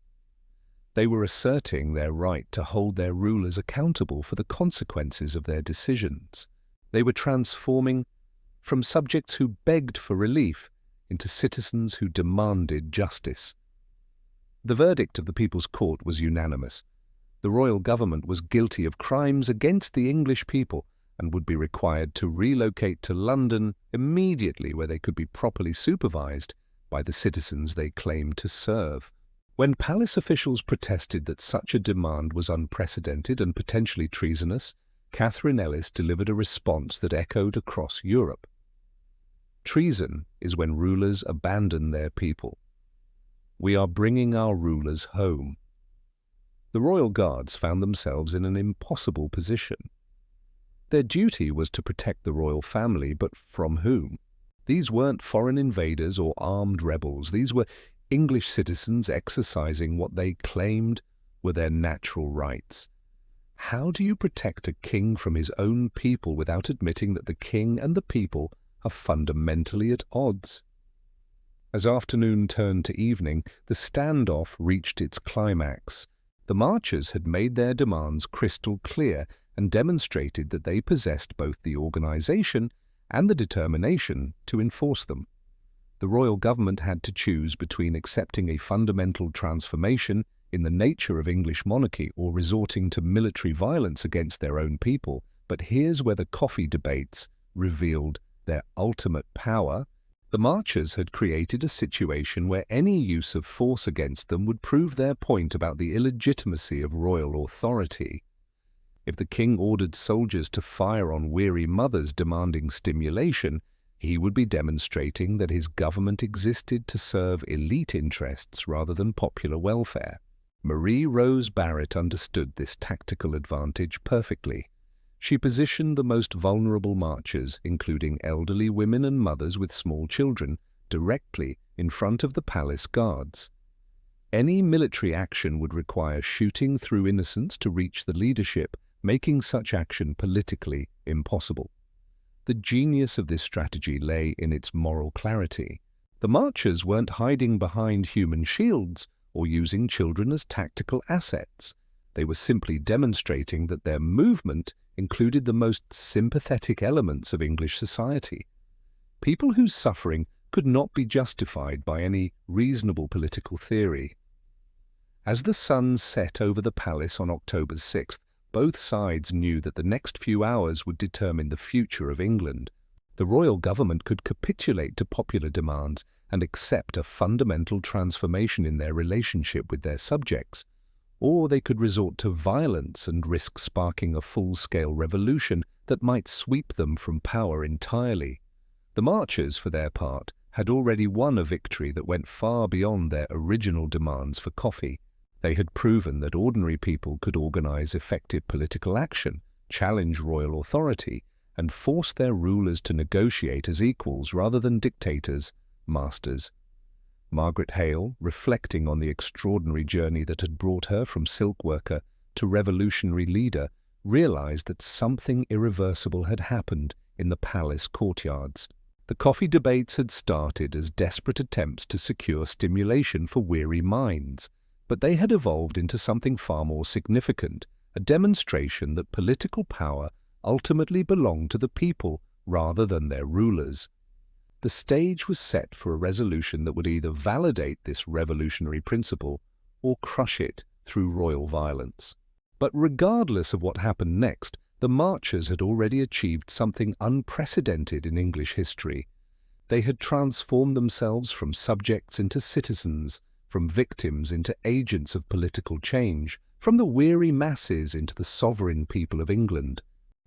They were asserting their right to hold their rulers accountable for the consequences of their decisions. They were transforming from subjects who begged for relief into citizens who demanded justice. The verdict of the People's Court was unanimous. The royal government was guilty of crimes against the English people and would be required to relocate to London immediately, where they could be properly supervised by the citizens they claimed to serve. When palace officials protested that such a demand was unprecedented and potentially treasonous, Catherine Ellis delivered a response that echoed across Europe. Treason is when rulers abandon their people. We are bringing our rulers home. The royal guards found themselves in an impossible position. Their duty was to protect the royal family, but from whom? These weren't foreign invaders or armed rebels. These were English citizens exercising what they claimed were their natural rights. How do you protect a king from his own people without admitting that the king and the people are fundamentally at odds? As afternoon turned to evening, the standoff reached its climax. The marchers had made their demands crystal clear and demonstrated that they possessed both the organization and the determination to enforce them. The royal government had to choose between accepting a fundamental transformation in the nature of English monarchy or resorting to military violence against their own people. But here's where the coffee debates revealed their ultimate power. The marchers had created a situation where any use of force against them would prove their point about the illegitimacy of royal authority. If the king ordered soldiers to fire on weary mothers demanding stimulation, he would be demonstrating that his government existed to serve elite interests rather than popular welfare. Marie Rose Barrett understood this tactical advantage perfectly. She positioned the most vulnerable marchers, including elderly women and mothers with small children, directly in front of the palace guards. Any military action would require shooting through innocents to reach the leadership, making such action politically impossible. The genius of this strategy lay in its moral clarity. The marchers weren't hiding behind human shields or using children as tactical assets. They were simply demonstrating that their movement included the most sympathetic elements of English society. People whose suffering could not be justified by any reasonable political theory. As the sun set over the palace on October 6th, both sides knew that the next few hours would determine the future of England. The royal government could capitulate to popular demands and accept a fundamental transformation in their relationship with their subjects, or they could resort to violence and risk sparking a full-scale revolution that might sweep them from power entirely. The marchers, for their part, had already won a victory that went far beyond their original demands for coffee. They had proven that ordinary people could organize effective political action, challenge royal authority, and force their rulers to negotiate as equals rather than dictators, masters. Margaret Hale, reflecting on the extraordinary journey that had brought her from silk worker to revolutionary leader, realized that something irreversible had happened in the palace courtyards. The coffee debates had started as desperate attempts to secure stimulation for weary minds, but they had evolved into something far more significant, a demonstration that political power ultimately belonged to the people rather than their rulers. The stage was set for a resolution that would either validate this revolutionary principle or crush it through royal violence. But regardless of what happened next, the marchers had already achieved something unprecedented in English history. They had transformed themselves from subjects into citizens, from victims into agents of political change, from the weary masses into the sovereign people of England.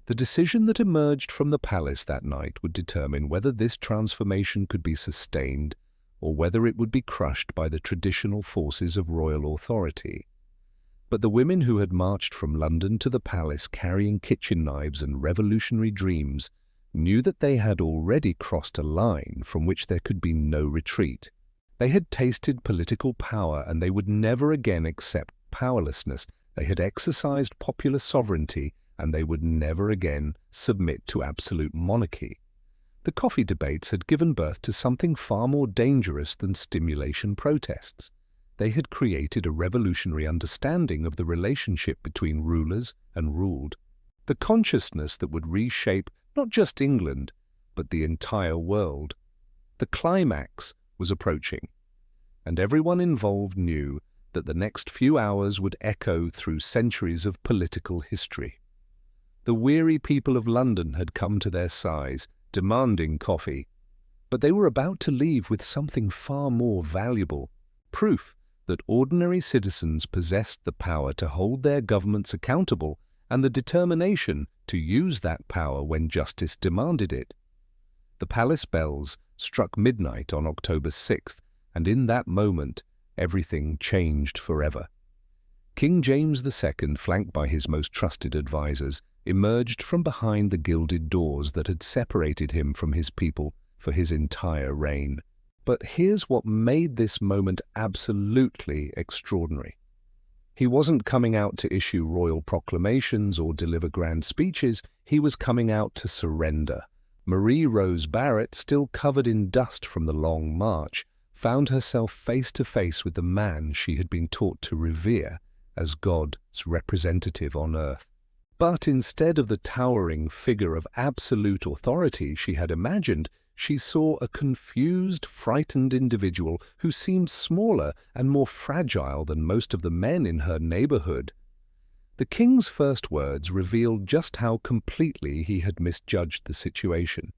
The decision that emerged from the palace that night would determine whether this transformation could be sustained or whether it would be crushed by the traditional forces of royal authority. But the women who had marched from London to the palace carrying kitchen knives and revolutionary dreams knew that they had already crossed a line from which there could be no retreat. They had tasted political power, and they would never again accept powerlessness. They had exercised popular sovereignty, and they would never again submit to absolute monarchy. The coffee debates had given birth to something far more dangerous than stimulation protests. They had created a revolutionary understanding of the relationship between rulers and ruled, the consciousness that would reshape not just England, but the entire world. The climax was approaching, and everyone involved knew that the next few hours would echo through centuries of political history. The weary people of London had come to their sighs, demanding coffee, but they were about to leave with something far more valuable, proof that ordinary citizens possessed the power to hold their governments accountable and the determination to use that power when justice demanded it. The palace bells struck midnight on October 6th, and in that moment, everything changed forever. King James II, flanked by his most trusted advisers, emerged from behind the gilded doors that had separated him from his people for his entire reign. But here's what made this moment absolutely extraordinary. He wasn't coming out to issue royal proclamations or deliver grand speeches. He was coming out to surrender. Marie Rose Barrett, still covered in dust from the long march, found herself face to face with the man she had been taught to revere as God's representative on earth. But instead of the towering figure of absolute authority she had imagined, she saw a confused, frightened individual who seemed smaller and more fragile than most of the men in her neighborhood. The king's first words revealed just how completely he had misjudged the situation.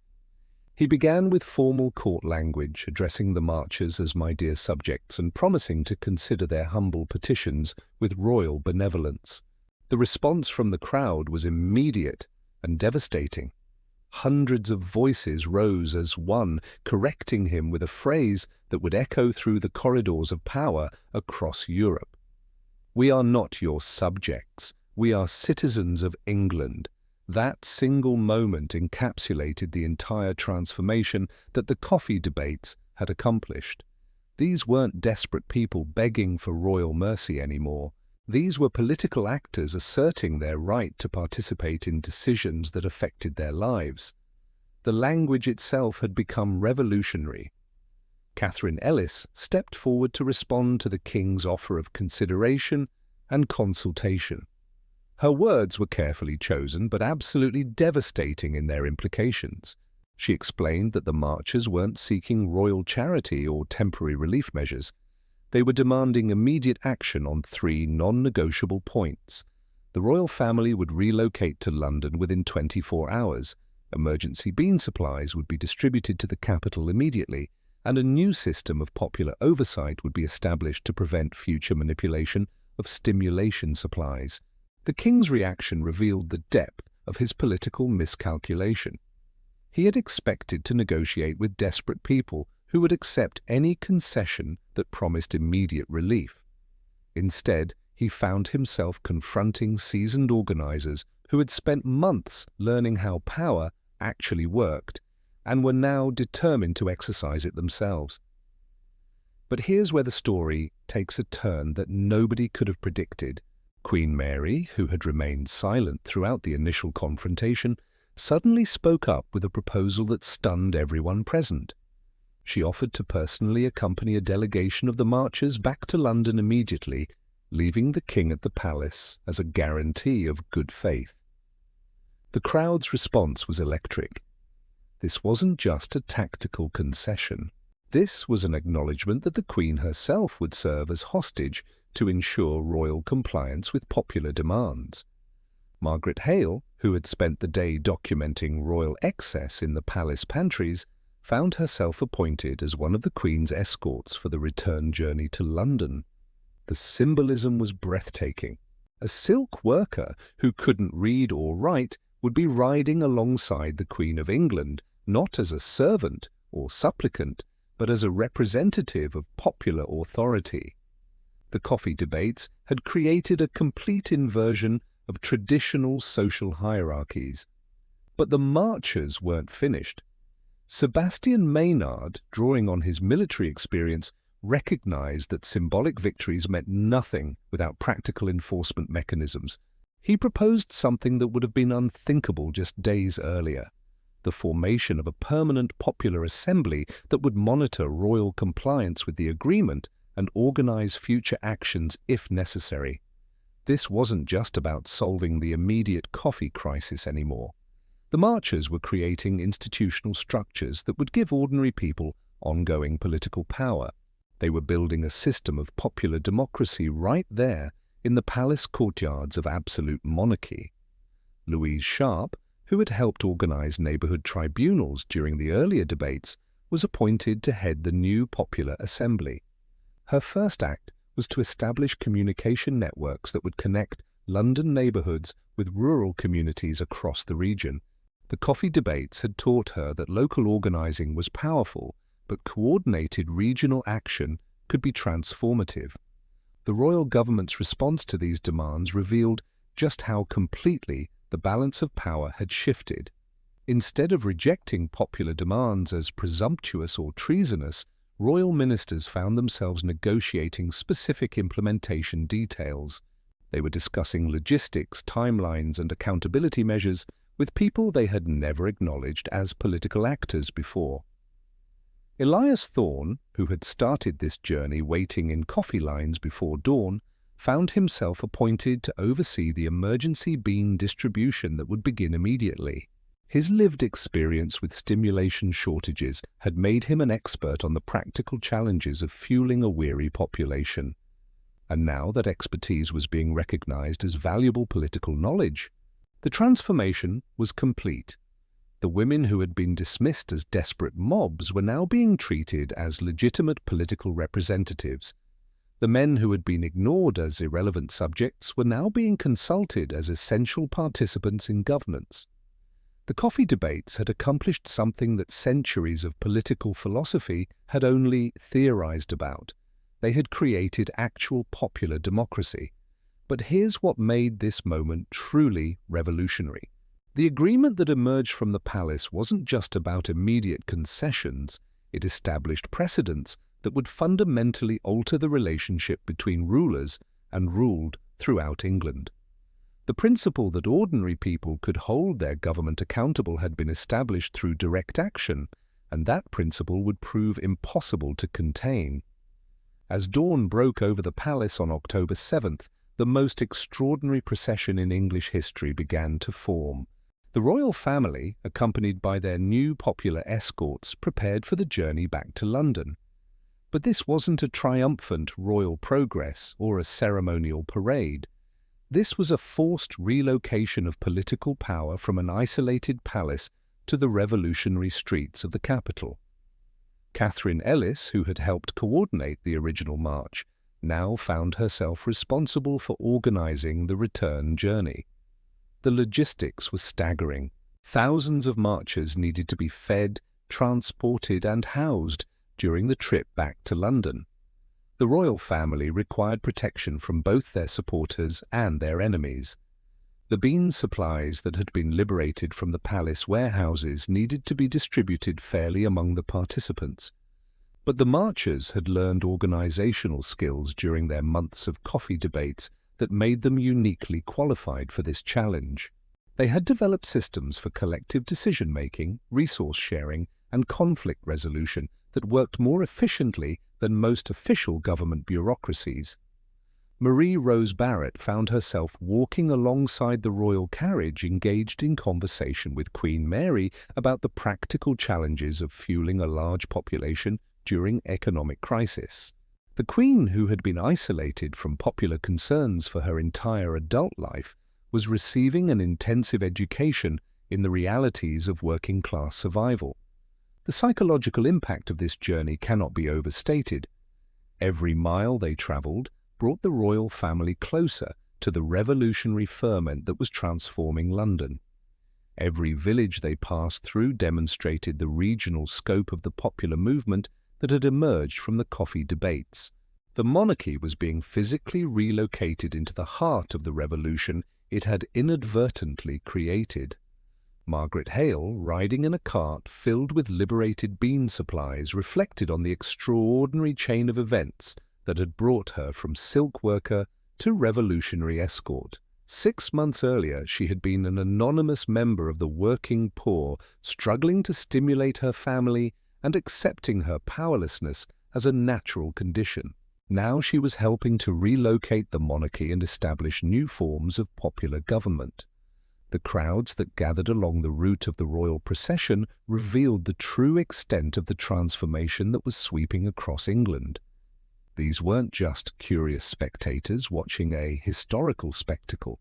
He began with formal court language, addressing the marchers as my dear subjects and promising to consider their humble petitions with royal benevolence. The response from the crowd was immediate and devastating. Hundreds of voices rose as one, correcting him with a phrase that would echo through the corridors of power across Europe. "We are not your subjects. We are citizens of England." That single moment encapsulated the entire transformation that the coffee debates had accomplished. These weren't desperate people begging for royal mercy anymore. These were political actors asserting their right to participate in decisions that affected their lives. The language itself had become revolutionary. Catherine Ellis stepped forward to respond to the king's offer of consideration and consultation. Her words were carefully chosen, but absolutely devastating in their implications. She explained that the marchers weren't seeking royal charity or temporary relief measures. They were demanding immediate action on 3 non-negotiable points. The royal family would relocate to London within 24 hours, emergency bean supplies would be distributed to the capital immediately, and a new system of popular oversight would be established to prevent future manipulation of stimulation supplies. The king's reaction revealed the depth of his political miscalculation. He had expected to negotiate with desperate people who would accept any concession that promised immediate relief. Instead, he found himself confronting seasoned organizers who had spent months learning how power actually worked and were now determined to exercise it themselves. But here's where the story takes a turn that nobody could have predicted. Queen Mary, who had remained silent throughout the initial confrontation, suddenly spoke up with a proposal that stunned everyone present. She offered to personally accompany a delegation of the marchers back to London immediately, leaving the king at the palace as a guarantee of good faith. The crowd's response was electric. This wasn't just a tactical concession. This was an acknowledgement that the Queen herself would serve as hostage to ensure royal compliance with popular demands. Margaret Hale, who had spent the day documenting royal excess in the palace pantries, found herself appointed as one of the Queen's escorts for the return journey to London. The symbolism was breathtaking. A silk worker who couldn't read or write would be riding alongside the Queen of England, not as a servant or supplicant, but as a representative of popular authority. The coffee debates had created a complete inversion of traditional social hierarchies. But the marchers weren't finished. Sebastian Maynard, drawing on his military experience, recognized that symbolic victories meant nothing without practical enforcement mechanisms. He proposed something that would have been unthinkable just days earlier: the formation of a permanent popular assembly that would monitor royal compliance with the agreement and organize future actions if necessary. This wasn't just about solving the immediate coffee crisis anymore. The marchers were creating institutional structures that would give ordinary people ongoing political power. They were building a system of popular democracy right there in the palace courtyards of absolute monarchy. Louise Sharp, who had helped organize neighborhood tribunals during the earlier debates, was appointed to head the new popular assembly. Her first act was to establish communication networks that would connect London neighborhoods with rural communities across the region. The coffee debates had taught her that local organizing was powerful, but coordinated regional action could be transformative. The royal government's response to these demands revealed just how completely the balance of power had shifted. Instead of rejecting popular demands as presumptuous or treasonous, royal ministers found themselves negotiating specific implementation details. They were discussing logistics, timelines, and accountability measures with people they had never acknowledged as political actors before. Elias Thorne, who had started this journey waiting in coffee lines before dawn, found himself appointed to oversee the emergency bean distribution that would begin immediately. His lived experience with stimulation shortages had made him an expert on the practical challenges of fueling a weary population. And now that expertise was being recognized as valuable political knowledge, the transformation was complete. The women who had been dismissed as desperate mobs were now being treated as legitimate political representatives. The men who had been ignored as irrelevant subjects were now being consulted as essential participants in governance. The coffee debates had accomplished something that centuries of political philosophy had only theorized about. They had created actual popular democracy. But here's what made this moment truly revolutionary. The agreement that emerged from the palace wasn't just about immediate concessions. It established precedents that would fundamentally alter the relationship between rulers and ruled throughout England. The principle that ordinary people could hold their government accountable had been established through direct action, and that principle would prove impossible to contain. As dawn broke over the palace on October 7th, the most extraordinary procession in English history began to form. The royal family, accompanied by their new popular escorts, prepared for the journey back to London. But this wasn't a triumphant royal progress or a ceremonial parade. This was a forced relocation of political power from an isolated palace to the revolutionary streets of the capital. Catherine Ellis, who had helped coordinate the original march, now found herself responsible for organizing the return journey. The logistics were staggering. Thousands of marchers needed to be fed, transported, and housed during the trip back to London. The royal family required protection from both their supporters and their enemies. The bean supplies that had been liberated from the palace warehouses needed to be distributed fairly among the participants. But the marchers had learned organizational skills during their months of coffee debates that made them uniquely qualified for this challenge. They had developed systems for collective decision-making, resource sharing, and conflict resolution that worked more efficiently than most official government bureaucracies. Marie Rose Barrett found herself walking alongside the royal carriage, engaged in conversation with Queen Mary about the practical challenges of fueling a large population during economic crisis. The Queen, who had been isolated from popular concerns for her entire adult life, was receiving an intensive education in the realities of working-class survival. The psychological impact of this journey cannot be overstated. Every mile they travelled brought the royal family closer to the revolutionary ferment that was transforming London. Every village they passed through demonstrated the regional scope of the popular movement that had emerged from the coffee debates. The monarchy was being physically relocated into the heart of the revolution it had inadvertently created. Margaret Hale, riding in a cart filled with liberated bean supplies, reflected on the extraordinary chain of events that had brought her from silk worker to revolutionary escort. 6 months earlier, she had been an anonymous member of the working poor, struggling to stimulate her family and accepting her powerlessness as a natural condition. Now she was helping to relocate the monarchy and establish new forms of popular government. The crowds that gathered along the route of the royal procession revealed the true extent of the transformation that was sweeping across England. These weren't just curious spectators watching a historical spectacle.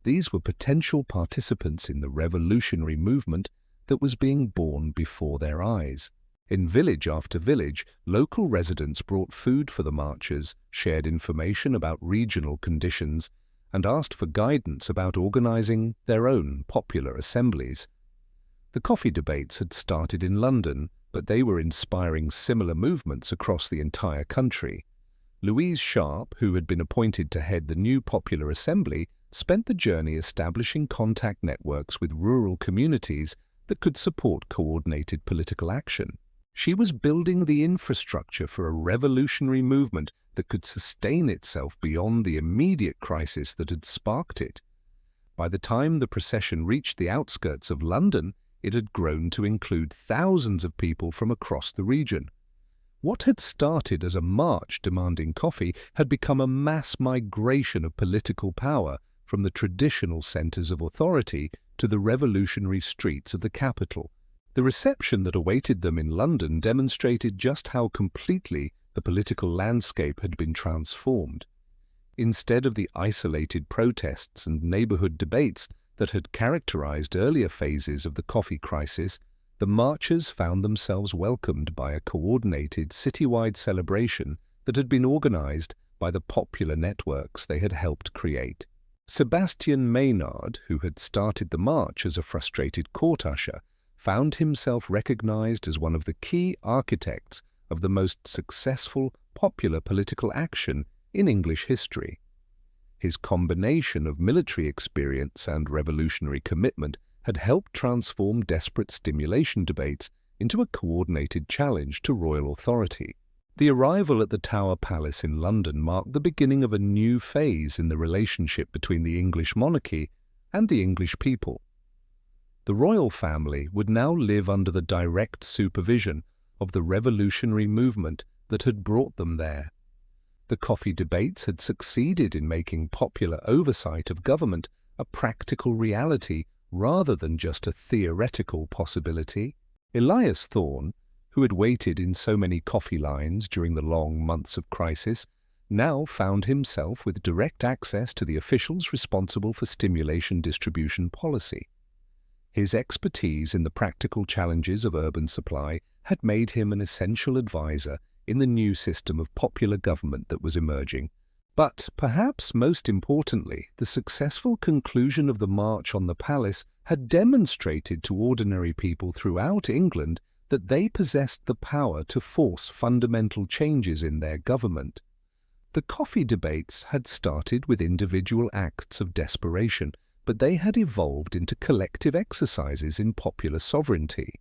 These were potential participants in the revolutionary movement that was being born before their eyes. In village after village, local residents brought food for the marchers, shared information about regional conditions, and asked for guidance about organizing their own popular assemblies. The coffee debates had started in London, but they were inspiring similar movements across the entire country. Louise Sharp, who had been appointed to head the new popular assembly, spent the journey establishing contact networks with rural communities that could support coordinated political action. She was building the infrastructure for a revolutionary movement that could sustain itself beyond the immediate crisis that had sparked it. By the time the procession reached the outskirts of London, it had grown to include thousands of people from across the region. What had started as a march demanding coffee had become a mass migration of political power from the traditional centres of authority to the revolutionary streets of the capital. The reception that awaited them in London demonstrated just how completely the political landscape had been transformed. Instead of the isolated protests and neighbourhood debates that had characterised earlier phases of the coffee crisis, the marchers found themselves welcomed by a coordinated citywide celebration that had been organised by the popular networks they had helped create. Sebastian Maynard, who had started the march as a frustrated court usher, found himself recognised as one of the key architects of the most successful popular political action in English history. His combination of military experience and revolutionary commitment had helped transform desperate stimulation debates into a coordinated challenge to royal authority. The arrival at the Tower Palace in London marked the beginning of a new phase in the relationship between the English monarchy and the English people. The royal family would now live under the direct supervision of the revolutionary movement that had brought them there. The coffee debates had succeeded in making popular oversight of government a practical reality rather than just a theoretical possibility. Elias Thorne, who had waited in so many coffee lines during the long months of crisis, now found himself with direct access to the officials responsible for stimulation distribution policy. His expertise in the practical challenges of urban supply had made him an essential advisor in the new system of popular government that was emerging. But perhaps most importantly, the successful conclusion of the march on the palace had demonstrated to ordinary people throughout England that they possessed the power to force fundamental changes in their government. The coffee debates had started with individual acts of desperation, but they had evolved into collective exercises in popular sovereignty.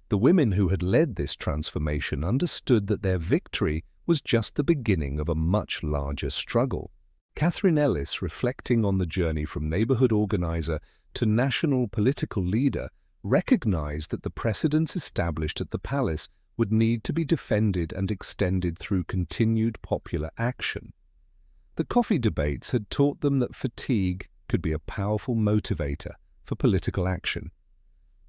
The women who had led this transformation understood that their victory was just the beginning of a much larger struggle. Catherine Ellis, reflecting on the journey from neighbourhood organiser to national political leader, recognised that the precedents established at the palace would need to be defended and extended through continued popular action. The coffee debates had taught them that fatigue could be a powerful motivator for political action.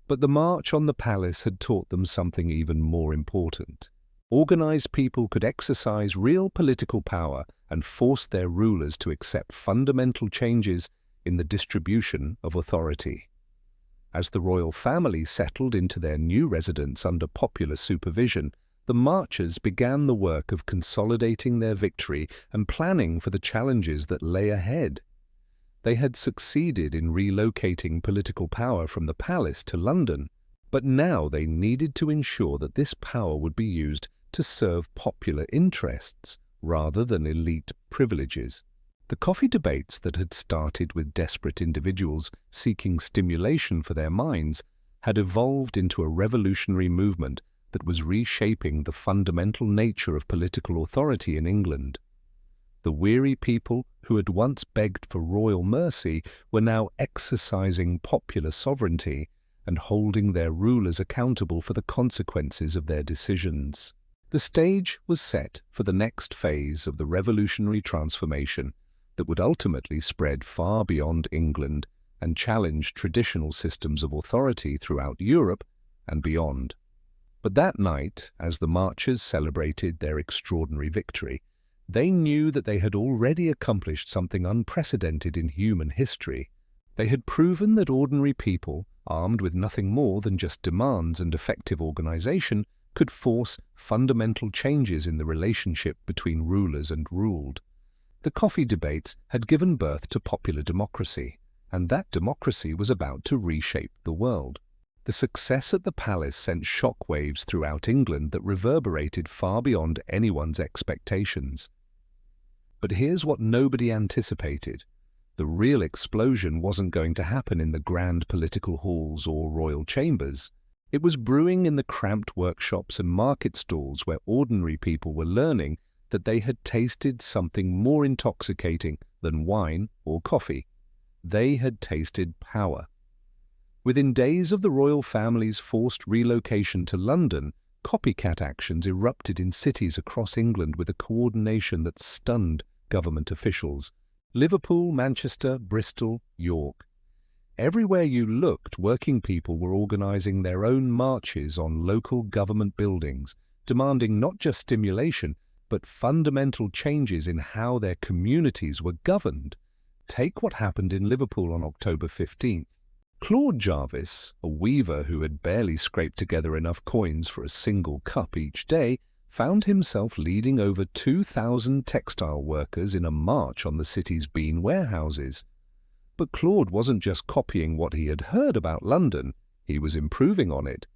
But the march on the palace had taught them something even more important. Organised people could exercise real political power and force their rulers to accept fundamental changes in the distribution of authority. As the royal family settled into their new residence under popular supervision, the marchers began the work of consolidating their victory and planning for the challenges that lay ahead. They had succeeded in relocating political power from the palace to London, but now they needed to ensure that this power would be used to serve popular interests rather than elite privileges. The coffee debates that had started with desperate individuals seeking stimulation for their minds had evolved into a revolutionary movement that was reshaping the fundamental nature of political authority in England. The weary people who had once begged for royal mercy were now exercising popular sovereignty and holding their rulers accountable for the consequences of their decisions. The stage was set for the next phase of the revolutionary transformation that would ultimately spread far beyond England and challenge traditional systems of authority throughout Europe and beyond. But that night, as the marchers celebrated their extraordinary victory, they knew that they had already accomplished something unprecedented in human history. They had proven that ordinary people, armed with nothing more than just demands and effective organization, could force fundamental changes in the relationship between rulers and ruled. The coffee debates had given birth to popular democracy, and that democracy was about to reshape the world. The success at the palace sent shockwaves throughout England that reverberated far beyond anyone's expectations. But here's what nobody anticipated. The real explosion wasn't going to happen in the grand political halls or royal chambers. It was brewing in the cramped workshops and market stalls where ordinary people were learning that they had tasted something more intoxicating than wine or coffee. They had tasted power. Within days of the royal family's forced relocation to London, copycat actions erupted in cities across England with a coordination that stunned government officials. Liverpool, Manchester, Bristol, York. Everywhere you looked, working people were organising their own marches on local government buildings, demanding not just stimulation, but fundamental changes in how their communities were governed. Take what happened in Liverpool on October 15th. Claude Jarvis, a weaver who had barely scraped together enough coins for a single cup each day, found himself leading over 2,000 textile workers in a march on the city's bean warehouses. But Claude wasn't just copying what he had heard about London, he was improving on it.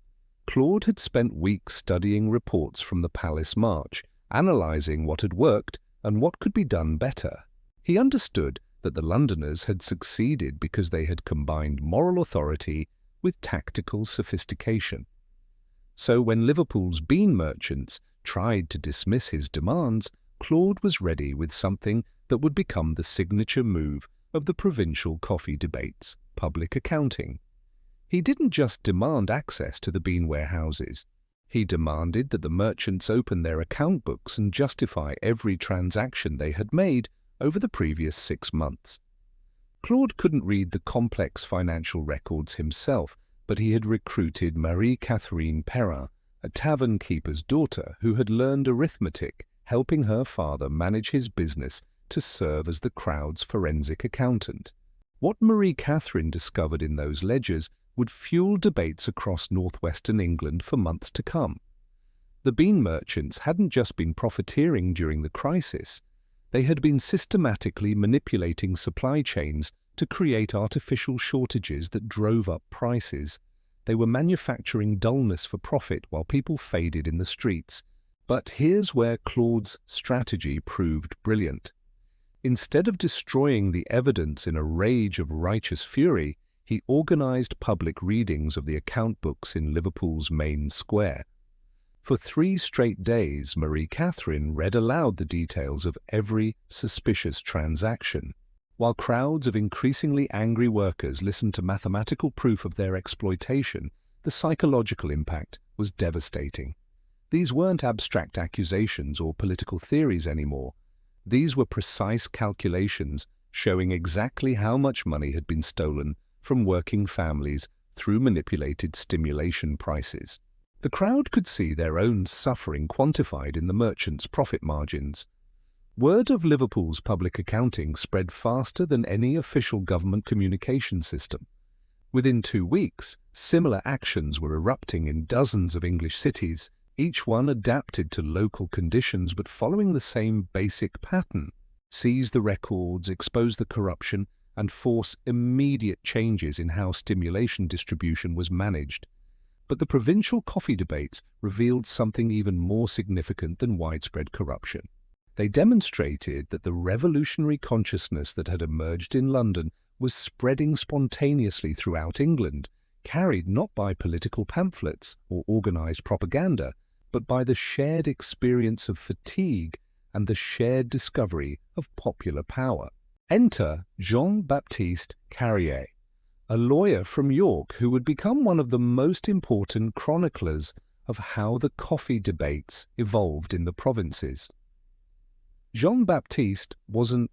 Claude had spent weeks studying reports from the Palace March, analysing what had worked and what could be done better. He understood that the Londoners had succeeded because they had combined moral authority with tactical sophistication. So when Liverpool's bean merchants tried to dismiss his demands, Claude was ready with something that would become the signature move of the provincial coffee debates: public accounting. He didn't just demand access to the bean warehouses. He demanded that the merchants open their account books and justify every transaction they had made over the previous 6 months. Claude couldn't read the complex financial records himself, but he had recruited Marie-Catherine Perrin, a tavern keeper's daughter who had learned arithmetic, helping her father manage his business to serve as the crowd's forensic accountant. What Marie-Catherine discovered in those ledgers would fuel debates across northwestern England for months to come. The bean merchants hadn't just been profiteering during the crisis. They had been systematically manipulating supply chains to create artificial shortages that drove up prices. They were manufacturing dullness for profit while people faded in the streets. But here's where Claude's strategy proved brilliant. Instead of destroying the evidence in a rage of righteous fury, he organised public readings of the account books in Liverpool's main square. For 3 straight days, Marie-Catherine read aloud the details of every suspicious transaction, while crowds of increasingly angry workers listened to mathematical proof of their exploitation. The psychological impact was devastating. These weren't abstract accusations or political theories anymore. These were precise calculations showing exactly how much money had been stolen from working families through manipulated stimulation prices. The crowd could see their own suffering quantified in the merchants' profit margins. Word of Liverpool's public accounting spread faster than any official government communication system. Within 2 weeks, similar actions were erupting in dozens of English cities, each one adapted to local conditions but following the same basic pattern: seize the records, expose the corruption, and force immediate changes in how stimulation distribution was managed. But the provincial coffee debates revealed something even more significant than widespread corruption. They demonstrated that the revolutionary consciousness that had emerged in London was spreading spontaneously throughout England, carried not by political pamphlets or organized propaganda, but by the shared experience of fatigue and the shared discovery of popular power. Enter Jean-Baptiste Carrier, a lawyer from York who would become one of the most important chroniclers of how the coffee debates evolved in the provinces. Jean-Baptiste wasn't